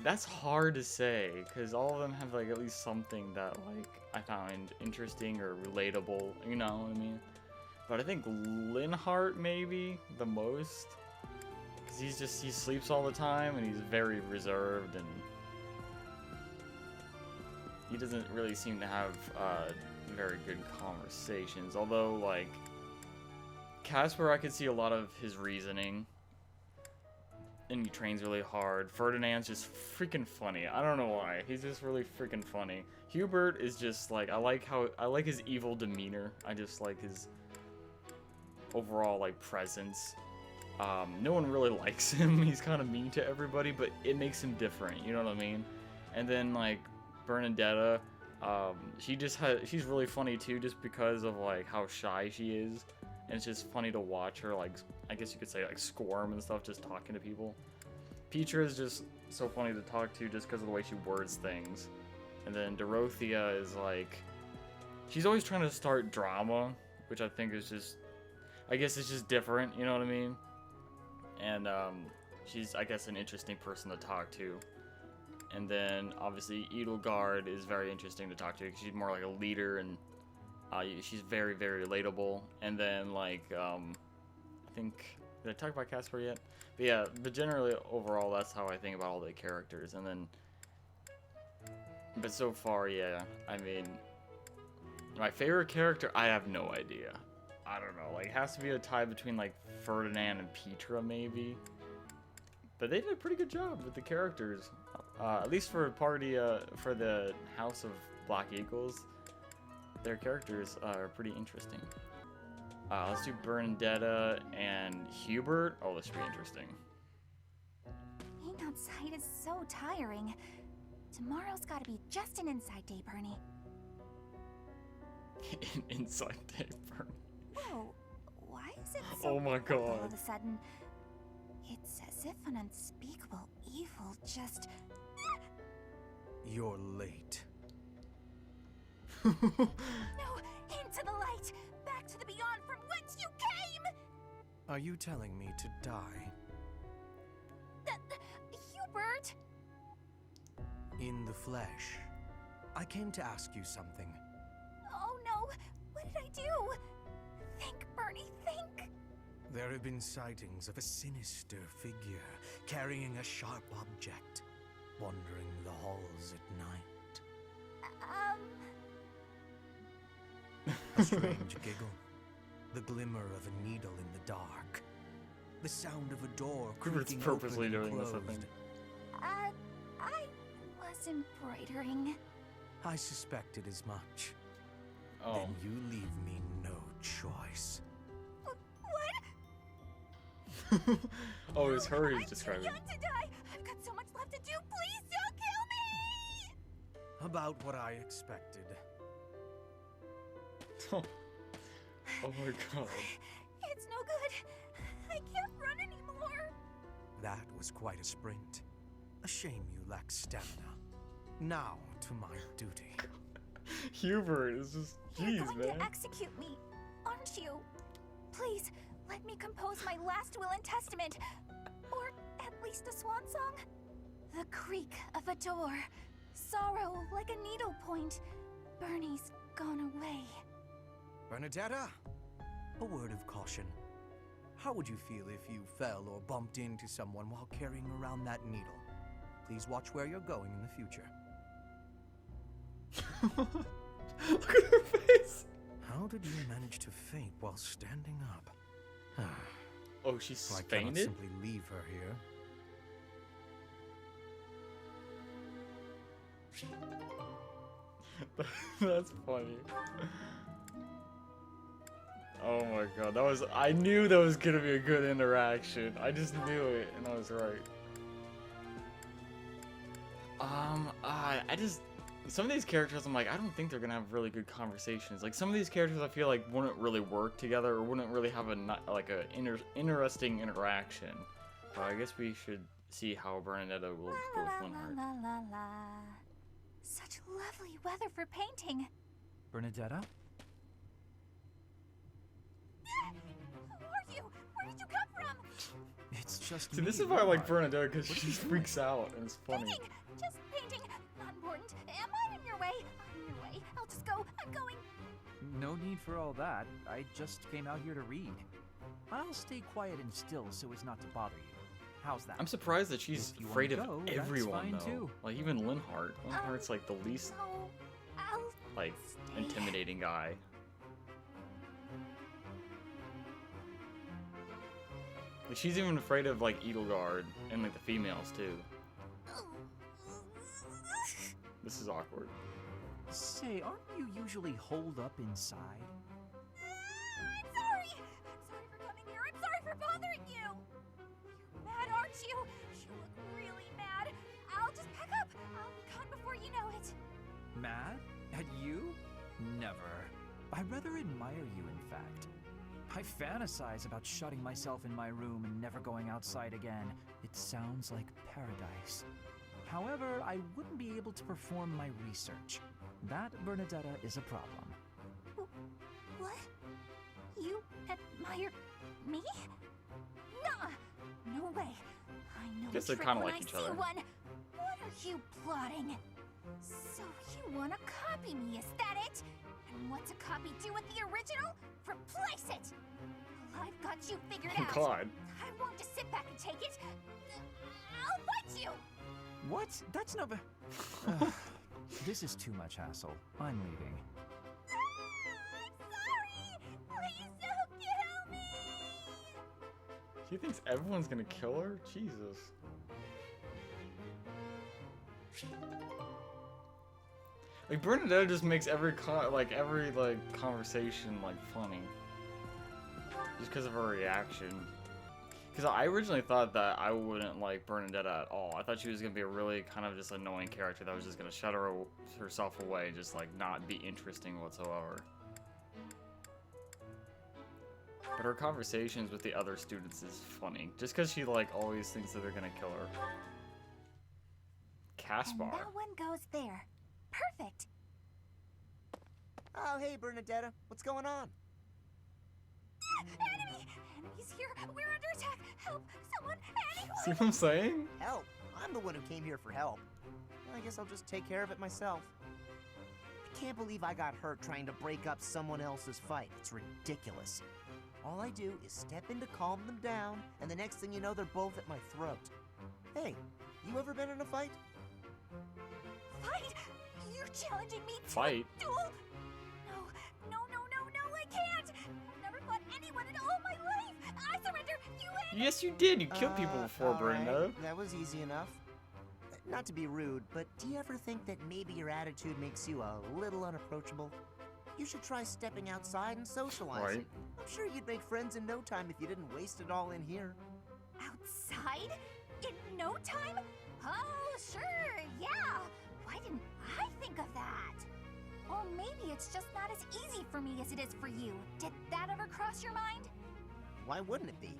That's hard to say, because all of them have like at least something that like I found interesting or relatable, you know what I mean? But I think Linhart maybe the most, because he sleeps all the time and he's very reserved and he doesn't really seem to have very good conversations, although like Caspar, I could see a lot of his reasoning. And he trains really hard. Ferdinand's just freaking funny. I don't know why. He's just really freaking funny. Hubert is just like, I like his evil demeanor. I just like his overall like presence. No one really likes him. He's kind of mean to everybody, but it makes him different. You know what I mean? And then like Bernadetta, she's really funny too, just because of like how shy she is. And it's just funny to watch her, like, I guess you could say, like, squirm and stuff, just talking to people. Petra is just so funny to talk to just because of the way she words things. And then Dorothea is, like, she's always trying to start drama, which I think is just, I guess it's just different, you know what I mean? And, she's, I guess, an interesting person to talk to. And then, obviously, Edelgard is very interesting to talk to, because she's more like a leader, and she's very, very relatable. And then, like, I think, did I talk about Caspar yet? But yeah, but generally, overall, that's how I think about all the characters. And then, but so far, yeah, I mean, my favorite character, I have no idea. I don't know, like, it has to be a tie between, like, Ferdinand and Petra, maybe. But they did a pretty good job with the characters. At least for for the House of Black Eagles. Their characters are pretty interesting. Let's do Bernadetta and Hubert. Oh, this should be interesting. Being outside is so tiring. Tomorrow's gotta be just an inside day, Bernie. An inside day, Bernie. Whoa, why is it so oh my dark all god. of a sudden? It's as if an unspeakable evil just... You're late. No! Into the light! Back to the beyond from whence you came! Are you telling me to die? Hubert! In the flesh. I I came to ask you something. Oh no! What did I do? Think, Bernie, think! There have been sightings of a sinister figure carrying a sharp object, wandering the halls at night. A strange giggle, the glimmer of a needle in the dark, the sound of a door creaking purposely open and doing this, I closed. think. I was embroidering. I suspected as much. Oh. Then you leave me no choice. What? Oh, it's her he's describing. I'm too young to die. I've got so much left to do. Please don't kill me! About what I expected. Oh my god. It's no good. I can't run anymore. That was quite a sprint. A shame you lack stamina. Now to my duty. Hubert is just, jeez, You're going man. to execute me, aren't you? Please, let me compose my last will and testament. Or at least a swan song. The creak of a door. Sorrow like a needle point. Bernie's gone away. Bernadetta, a word of caution. How would you feel if you fell or bumped into someone while carrying around that needle? Please watch where you're going in the future. Look at her face. How did you manage to faint while standing up? Oh, she's So I cannot fainted? simply leave her here. That's funny. Oh my god, that was, I knew that was gonna be a good interaction. I just knew it, and I was right. I just, some of these characters I'm like, I don't think they're gonna have really good conversations. Like, some of these characters I feel like wouldn't really work together, or wouldn't really have a, interesting interaction. So I guess we should see how Bernadetta will go with Linhart. La la la. Such lovely weather for painting. Bernadetta? Who are you? Where did you come from? It's just See, me, this is why I like Linhart. Bernadetta, because What she are you just freaks out, and it's funny. Painting. Just painting. Not important. Am I in your way? I'm in your way. I'll just go. I'm going. No need for all that. I just came out here to read. I'll stay quiet and still so as not to bother you. How's that? I'm surprised that she's If you afraid of wanna go, that's everyone, fine though. too. Like, even Linhart. Linhart's like the least, No. I'll like, stay. intimidating guy. Like, she's even afraid of, like, Edelgard and, like, the females, too. This is awkward. Say, aren't you usually holed up inside? I'm sorry. I'm sorry for coming here. I'm sorry for bothering you. You're mad, aren't you? You look really mad. I'll just pack up. I'll be gone before you know it. Mad? At you? Never. I rather admire you, in fact. I fantasize about shutting myself in my room and never going outside again. It sounds like paradise. However, I wouldn't be able to perform my research. That, Bernadetta, is a problem. What? You admire me? Nah, no way. I know Guess a they trick kinda when like I each see other. one. What are you plotting? So you wanna copy me, is that it? And what's a copy do with the original? Replace it! Well, I've got you figured Oh, out. God. I won't just sit back and take it. I'll fight you! What? That's not. Ugh, this is too much hassle. I'm leaving. I'm sorry! Please don't kill me! She thinks everyone's gonna kill her? Jesus. Like, Bernadetta just makes every conversation, like, funny. Just because of her reaction. Because I originally thought that I wouldn't like Bernadetta at all. I thought she was going to be a really kind of just annoying character that was just going to shut herself away, just, like, not be interesting whatsoever. But her conversations with the other students is funny. Just because she, like, always thinks that they're going to kill her. Caspar. And that one goes there. Perfect. Oh, hey, Bernadetta. What's going on? Enemy! Enemies here! We're under attack! Help! Someone! Anyone! See what I'm saying? Help. I'm the one who came here for help. I guess I'll just take care of it myself. can't believe I got hurt trying to break up someone else's fight. It's ridiculous. All I do is step in to calm them down, and the next thing you know, they're both at my throat. Hey, you ever been in a fight? Fight? You're challenging me to Fight? a duel? No, I can't! I've never fought anyone in all my life! I surrender! You win! Yes, you did. You killed people before, Bernardo. Right. That was easy enough. Not to be rude, but do you ever think that maybe your attitude makes you a little unapproachable? You should try stepping outside and socializing. Right. I'm sure you'd make friends in no time if you didn't waste it all in here. Outside? In no time? Oh, sure, yeah! Why didn't I think of that? Or maybe it's just not as easy for me as it is for you. Did that ever cross your mind? Why wouldn't it be?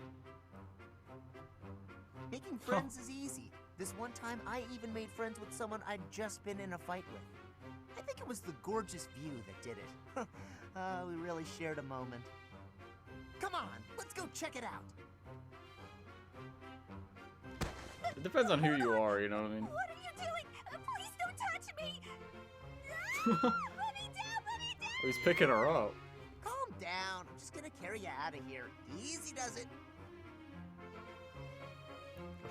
Making friends is easy. This one time, I even made friends with someone I'd just been in a fight with. I think it was the gorgeous view that did it. We really shared a moment. Come on, let's go check it out. It depends on who you are, you know what I mean? What are you doing? Please don't touch me! Let me down! He's picking her up. Calm down. I'm just gonna carry you out of here. Easy does it.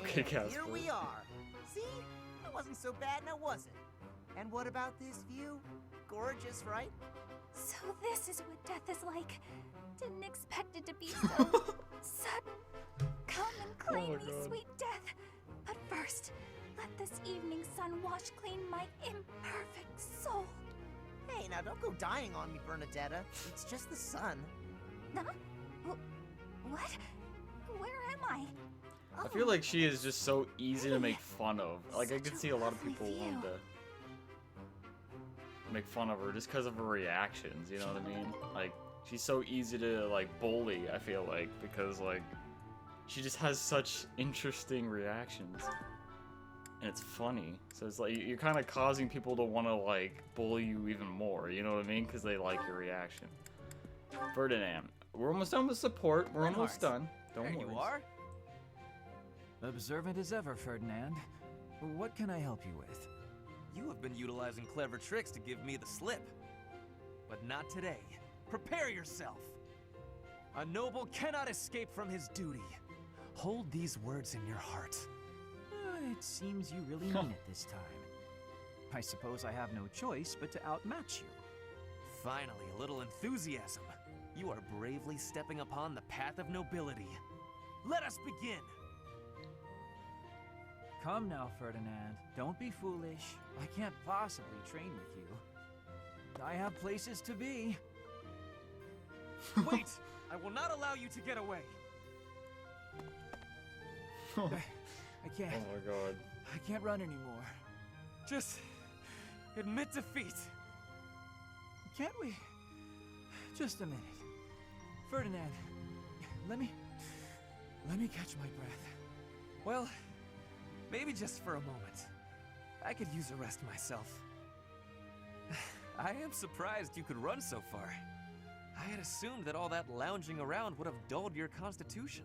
Okay, And Casper. here we are. See? It wasn't so bad now, was it? And what about this view? Gorgeous, right? So this is what death is like. Didn't expect it to be so sudden. Come and claim me, God. sweet death. But first, let this evening sun wash clean my imperfect soul. Hey, now don't go dying on me, Bernadetta. It's just the sun. Huh? What? Where am I? I feel like she is just so easy to make fun of. Like, I could see a lot of people wanting to make fun of her just because of her reactions, you know what I mean? Like, she's so easy to, like, bully, I feel like, because, like, she just has such interesting reactions. And it's funny. So it's like, you're kind of causing people to want to, like, bully you even more, you know what I mean? Because they like your reaction. Ferdinand, we're almost done with support. We're almost done. Don't worry. There you are. Observant as ever, Ferdinand. What can I help you with? You have been utilizing clever tricks to give me the slip. But not today. Prepare yourself. A noble cannot escape from his duty. Hold these words in your heart. It seems you really mean it this time. I suppose I have no choice but to outmatch you. Finally, a little enthusiasm. You are bravely stepping upon the path of nobility. Let us begin. Come now, Ferdinand. Don't be foolish. I can't possibly train with you. I have places to be. Wait! I will not allow you to get away. I can't. Oh my god. I can't run anymore. Just admit defeat. Can't we? Just a minute. Ferdinand, let me catch my breath. Well, maybe just for a moment. I could use a rest myself. I am surprised you could run so far. I had assumed that all that lounging around would have dulled your constitution.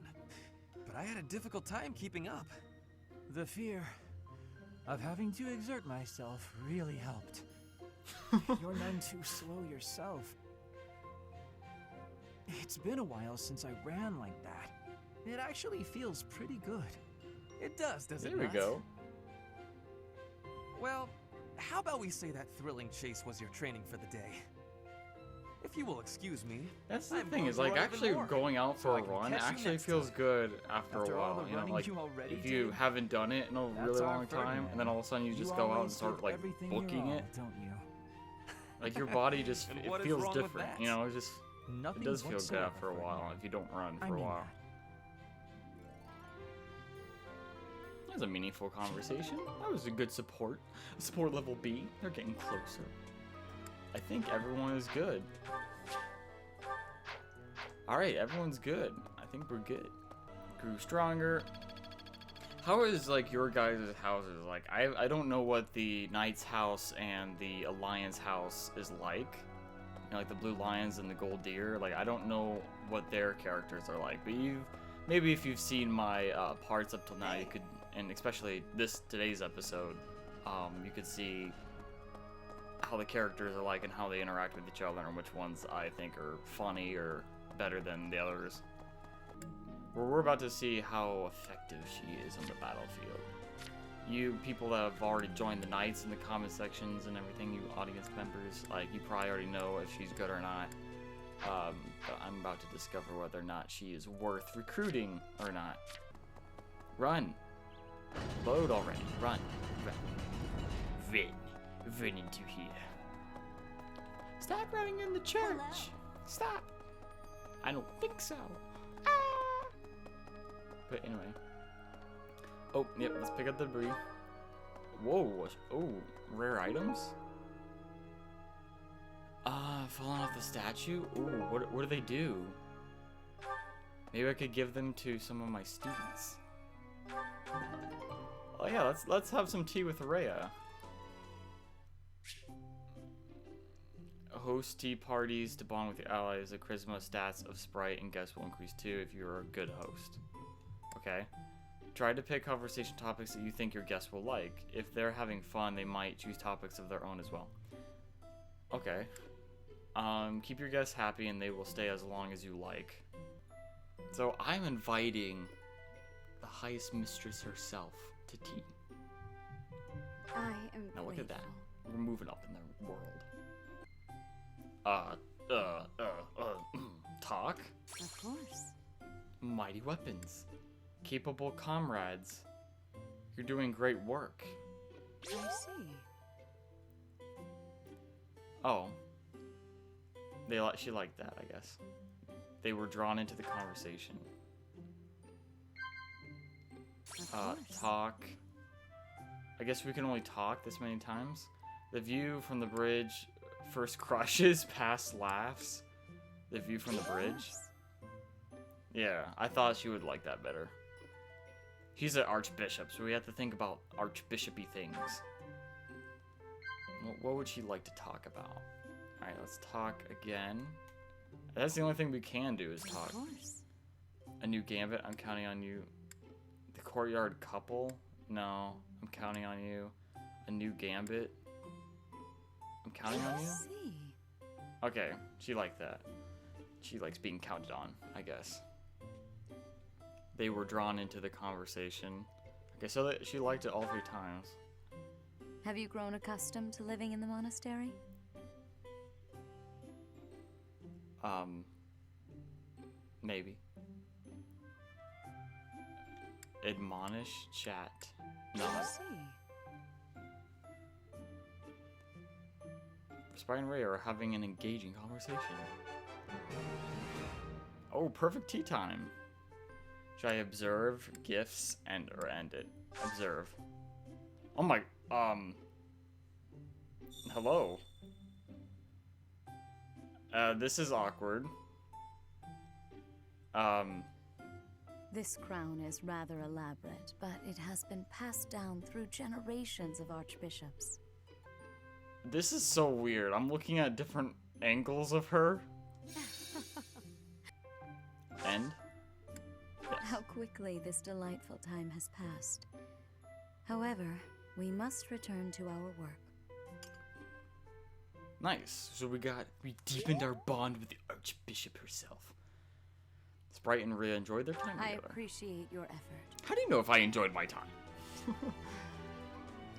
But I had a difficult time keeping up. The fear of having to exert myself really helped. You're none too slow yourself. It's been a while since I ran like that. It actually feels pretty good. It does, does it There we not? go. Well, how about we say that thrilling chase was your training for the day? If you will excuse me. That's the I'm thing, going is to like run even actually more, going out so for I a can run catch you actually next feels time. good after After a all while. the You know, running like you already if you did. haven't done it in a That's really our long time, Ferdinand. and then all of a sudden you just You go out and always start give like everything your booking all, it. don't you? Like your body just And it what is feels wrong with different. that? You know, it just Nothing it does feel good whatsoever, after a while Ferdinand. if you don't run I for a mean while. that. That was a meaningful conversation. That was a good support. Support level B. They're getting closer. I think everyone is good. Alright, everyone's good. I think we're good. Grew stronger. How is like your guys' houses? Like I don't know what the Knight's house and the Alliance house is like. You know, like the Blue Lions and the Gold Deer. Like I don't know what their characters are like. But maybe if you've seen my parts up till now, you could, and especially today's episode, you could see how the characters are like and how they interact with each other and which ones I think are funny or better than the others. We're about to see how effective she is on the battlefield. You people that have already joined the Knights in the comment sections and everything, you audience members, like, you probably already know if she's good or not. But I'm about to discover whether or not she is worth recruiting or not. Run! Load already. Run. Run into here. Stop running in the church! Hello? Stop! I don't think so. Ah! But anyway. Oh, yep, let's pick up the debris. Whoa, oh, rare items? Falling off the statue? Ooh, what do they do? Maybe I could give them to some of my students. Oh yeah, let's have some tea with Rhea. Host tea parties to bond with your allies. The charisma stats of Sprite and guests will increase too if you're a good host. Okay. Try to pick conversation topics that you think your guests will like. If they're having fun, they might choose topics of their own as well. Okay. Keep your guests happy and they will stay as long as you like. So I'm inviting the highest mistress herself to tea. I am Now look at that. grateful. We're moving up in the world. Talk? Of course. Mighty weapons. Capable comrades. You're doing great work. I see. Oh. She liked that, I guess. They were drawn into the conversation. Of course. Talk. I guess we can only talk this many times. The view from the bridge first crushes, past laughs. The view from the bridge. Yeah, I thought she would like that better. She's an archbishop, so we have to think about archbishopy things. What would she like to talk about? Alright, let's talk again. That's the only thing we can do is talk. Of course. A new gambit, I'm counting on you. The courtyard couple? No, I'm counting on you. A new gambit? I'm counting on you? See. Okay, she liked that. She likes being counted on, I guess. They were drawn into the conversation. Okay, so she liked it all 3 times. Have you grown accustomed to living in the monastery? Maybe. Admonish, chat. No. I see. Sprite and Ray are having an engaging conversation. Oh, perfect tea time. Should I observe gifts or end it? Observe. Oh my, hello. This is awkward. This crown is rather elaborate, but it has been passed down through generations of archbishops. This is so weird. I'm looking at different angles of her. End? Yes. How quickly this delightful time has passed. However, we must return to our work. Nice. So we deepened our bond with the Archbishop herself. Sprite and Rhea enjoyed their time I together. appreciate your effort. How do you know if I enjoyed my time?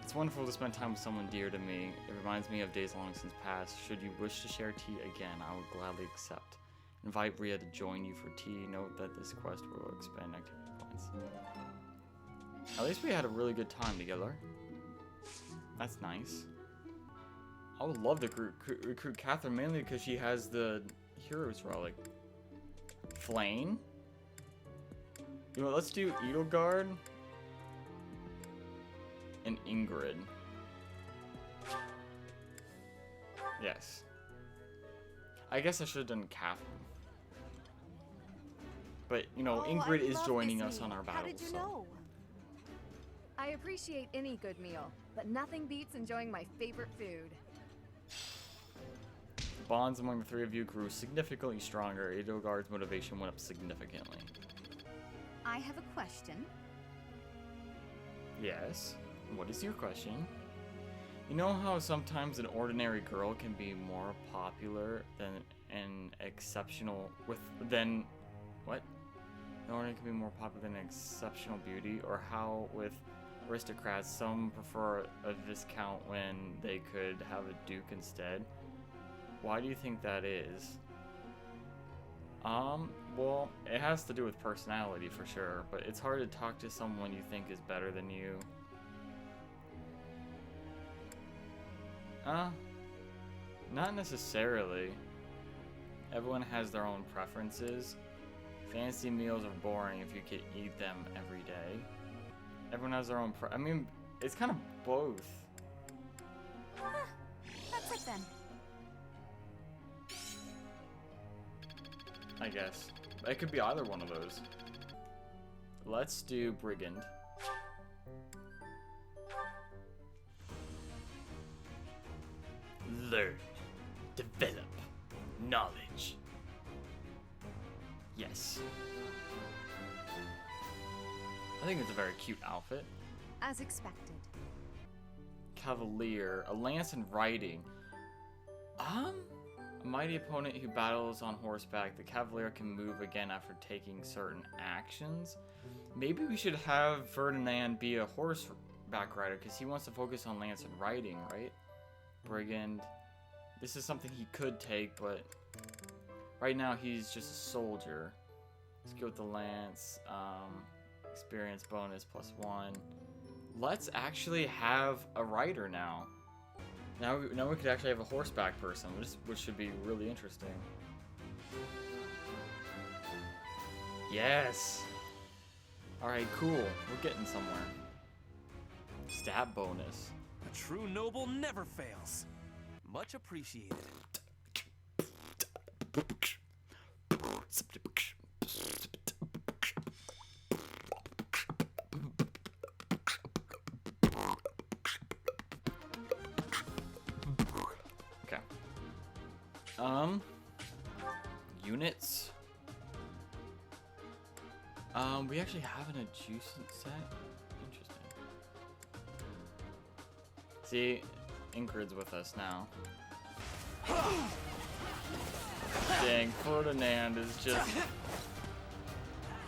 It's wonderful to spend time with someone dear to me. It reminds me of days long since past. Should you wish to share tea again, I would gladly accept. Invite Rhea to join you for tea. Note that this quest will expand activity points. At least we had a really good time together. That's nice. I would love to recruit Catherine, mainly because she has the Hero's Relic. Flame? You know, let's do Edelgard and Ingrid. Yes. I guess I should have done Catherine. But, you know, Ingrid is joining us on our battle. How did you know? I appreciate any good meal, but nothing beats enjoying my favorite food. Bonds among the 3 of you grew significantly stronger. Edelgard's motivation went up significantly. I have a question. Yes. What is your question? You know how sometimes an ordinary girl can be more popular than an exceptional An ordinary can be more popular than exceptional beauty, or how with aristocrats some prefer a viscount when they could have a duke instead? Why do you think that is? Well, it has to do with personality for sure, but it's hard to talk to someone you think is better than you. Not necessarily. Everyone has their own preferences. Fancy meals are boring if you could eat them every day. Everyone has their own I mean, it's kind of both. That's it then. I guess. It could be either one of those. Let's do Brigand. Learn. Develop. Knowledge. Yes. I think it's a very cute outfit. As expected. Cavalier. A lance and riding. A mighty opponent who battles on horseback. The Cavalier can move again after taking certain actions. Maybe we should have Ferdinand be a horseback rider because he wants to focus on lance and riding, right? Brigand. This is something he could take, but right now he's just a soldier. Let's go with the lance. Experience bonus +1. Let's actually have a rider now. Now we could actually have a horseback person, which should be really interesting. Yes. All right, cool. We're getting somewhere. Stab bonus. A true noble never fails. Much appreciated. Okay. Units. We actually have an adjacent set. Interesting. See, Ingrid's with us now. Dang, Ferdinand is just...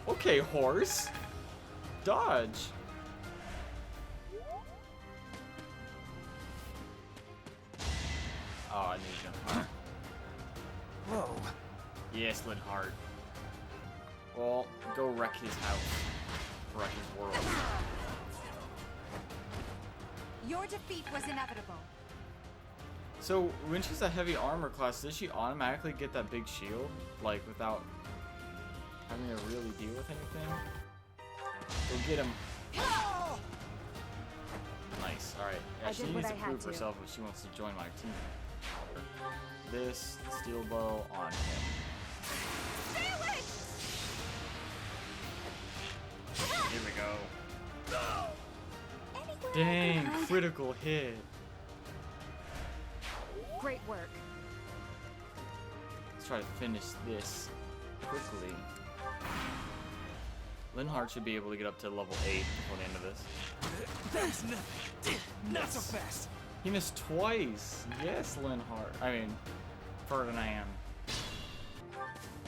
Okay, horse. Dodge. Oh, I need Linhart. Whoa. Yes, Linhart. Well, go wreck his house. Wreck his world. Your defeat was inevitable. So, when she's a heavy armor class, does she automatically get that big shield? Like, without having to really deal with anything? Go get him. Nice, alright. Yeah, she needs to prove herself if she wants to join my team. This steel bow on him. Here we go. Dang, critical hit. Great work. Let's try to finish this quickly. Linhart should be able to get up to level 8 before the end of this. That's nothing. Not so fast. He missed twice. Yes, Linhart. I mean, Ferdinand.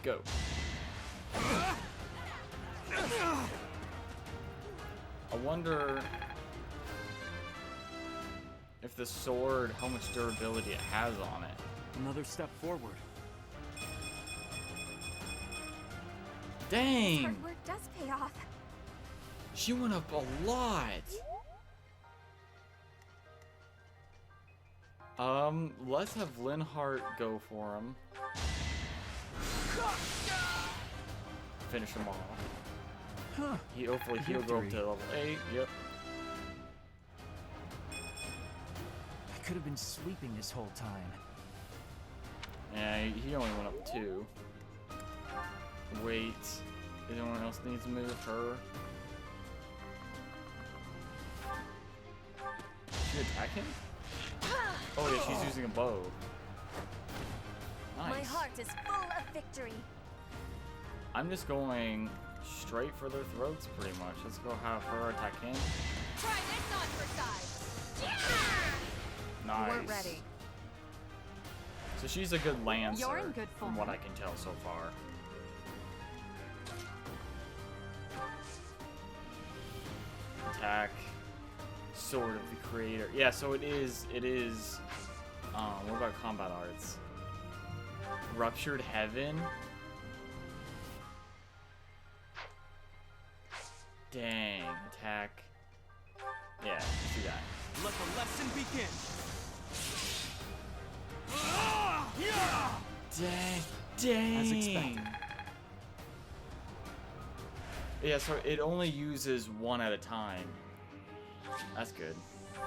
Go. I wonder if the sword, how much durability it has on it. Another step forward. Dang! Hard work does pay off. She went up a lot. Let's have Linhart go for him. Finish him off. Huh. Hopefully he'll go up to level 8. Yep. I could have been sleeping this whole time. Yeah, he only went up 2. Wait. Does anyone else needs to move? Her? Should she attack him? Oh yeah, she's using a bow. Nice. My heart is full of victory. I'm just going straight for their throats pretty much. Let's go have her attack him. Try this on for size. Yeah! Nice. We're ready. So she's a good lancer, You're in good from what form. I can tell so far. Attack. Sword of the Creator. Yeah, so it is, what about combat arts? Ruptured Heaven? Dang, attack. Yeah, let's do that. Let the lesson begin. Dang. As expected. Yeah, so it only uses one at a time. That's good. No,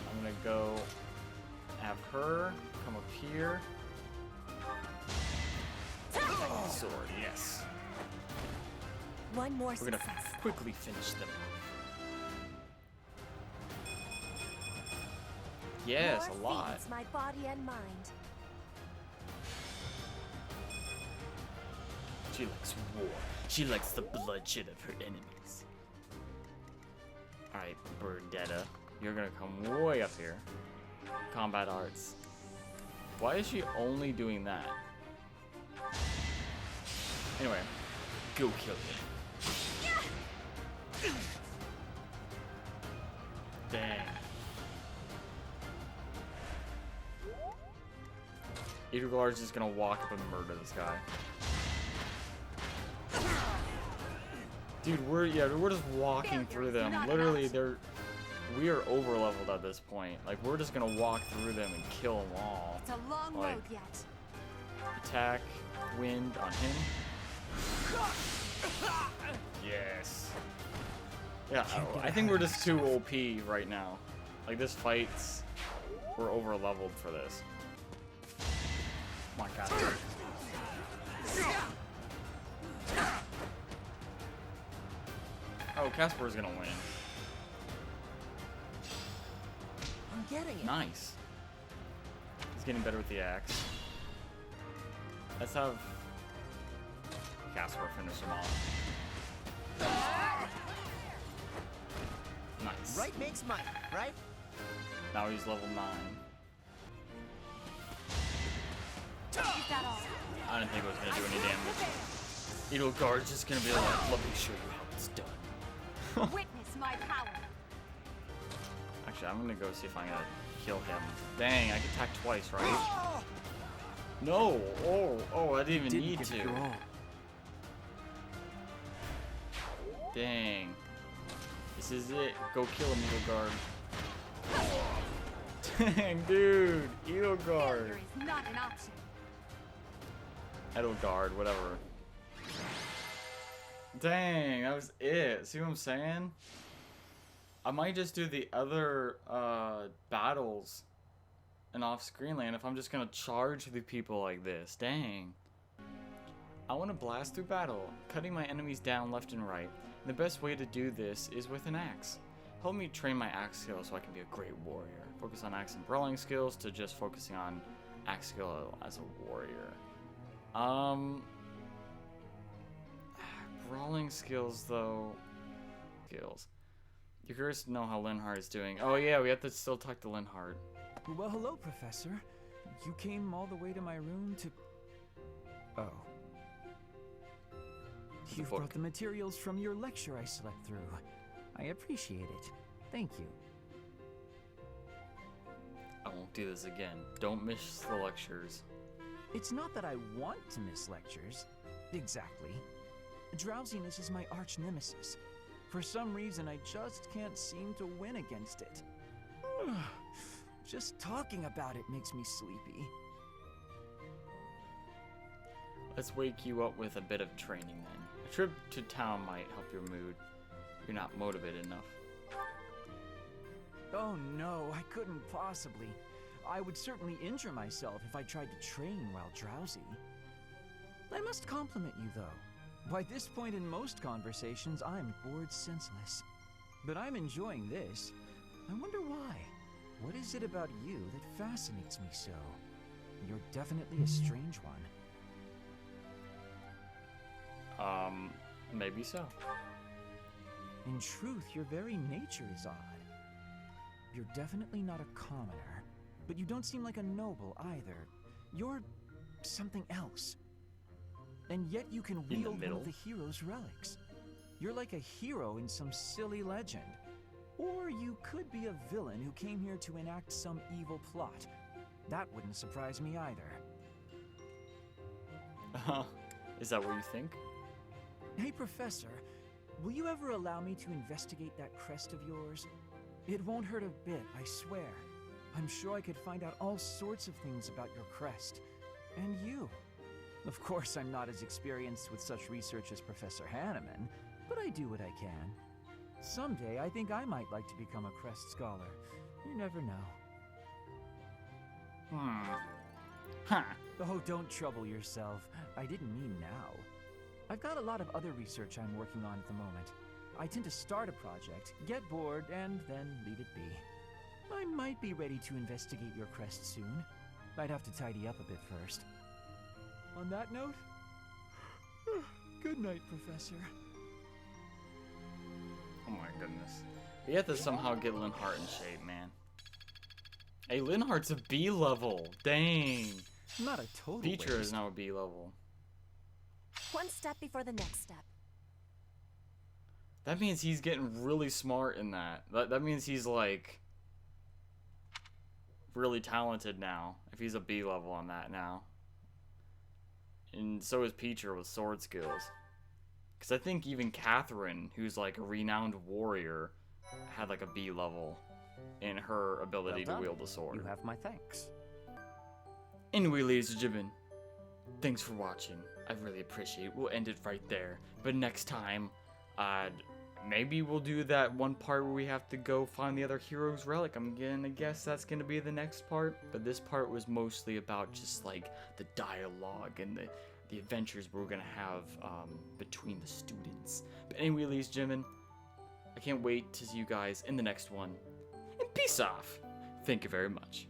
I'm gonna go have her come up here. Sword, yes. One more We're gonna success. quickly finish them. Yes, War a lot. feeds my body and mind. She likes war. She likes the bloodshed of her enemies. Alright, Birdetta. You're gonna come way up here. Combat arts. Why is she only doing that? Anyway, go kill him. Dang. Edelgard's just gonna walk up and murder this guy. Dude, we're just walking through them. Literally, we are over leveled at this point. Like, we're just gonna walk through them and kill them all. It's a long Like, road yet. attack, wind on him. Yes. Yeah, I think we're just too OP right now. Like, this fight's, we're over leveled for this. My God. Oh, Casper's gonna win. I'm getting it. Nice. He's getting better with the axe. Let's have Casper finish him off. Nice. Right makes might, right? Now he's level 9. I didn't think it was gonna do any damage. Edelgard's just gonna be like, let me show you how it's done. Witness my power. Actually, I'm gonna go see if I can kill him. Dang, I can attack twice, right? No! Oh, I didn't even need to. Dang. This is it. Go kill him, Edelgard. Dang, dude. Edelgard. Failure is not an option. Edelgard, whatever. Dang, that was it. See what I'm saying? I might just do the other battles in off-screen land if I'm just gonna charge through people like this. Dang. I want to blast through battle, cutting my enemies down left and right. And the best way to do this is with an axe. Help me train my axe skills so I can be a great warrior. Focus on axe and brawling skills to just focusing on axe skill as a warrior. Brawling skills though. Skills. You're curious to know how Linhart is doing. Oh yeah, we have to still talk to Linhart. Well, hello, Professor. You came all the way to my room to... Oh. You've brought the materials from your lecture I slept through. I appreciate it. Thank you. I won't do this again. Don't miss the lectures. It's not that I want to miss lectures. Exactly. Drowsiness is my arch nemesis. For some reason, I just can't seem to win against it. Just talking about it makes me sleepy. Let's wake you up with a bit of training then. A trip to town might help your mood. You're not motivated enough. Oh no, I couldn't possibly. I would certainly injure myself if I tried to train while drowsy. I must compliment you though. By this point in most conversations, I'm bored senseless. But I'm enjoying this. I wonder why. What is it about you that fascinates me so? You're definitely a strange one. Maybe so. In truth, your very nature is odd. You're definitely not a commoner, but you don't seem like a noble either. You're something else. And yet you can wield one of the hero's relics. You're like a hero in some silly legend. Or you could be a villain who came here to enact some evil plot. That wouldn't surprise me either. Is that what you think? Hey, Professor, will you ever allow me to investigate that crest of yours? It won't hurt a bit, I swear. I'm sure I could find out all sorts of things about your crest. And you. Of course, I'm not as experienced with such research as Professor Hanneman, but I do what I can. Someday, I think I might like to become a crest scholar. You never know. Huh. Oh, don't trouble yourself. I didn't mean now. I've got a lot of other research I'm working on at the moment. I tend to start a project, get bored, and then leave it be. I might be ready to investigate your crest soon. I'd have to tidy up a bit first. On that note, good night, Professor. Oh my goodness. We have to somehow get Linhart in shape, man. Hey, Linhart's a B level. Dang. Not a total Feature waste. is now a B level. One step before the next step. That means he's getting really smart in that. That means he's like really talented now. If he's a B level on that now. And so is Peacher with sword skills. Because I think even Catherine, who's like a renowned warrior, had like a B level in her ability to wield a sword. You have my thanks. Anyway, ladies and gentlemen, thanks for watching. I really appreciate it. We'll end it right there. But next time, maybe we'll do that one part where we have to go find the other hero's relic. I'm gonna guess that's gonna be the next part. But this part was mostly about just like the dialogue and the adventures we're gonna have between the students. But anyway, ladies and gentlemen, I can't wait to see you guys in the next one. And peace off. Thank you very much.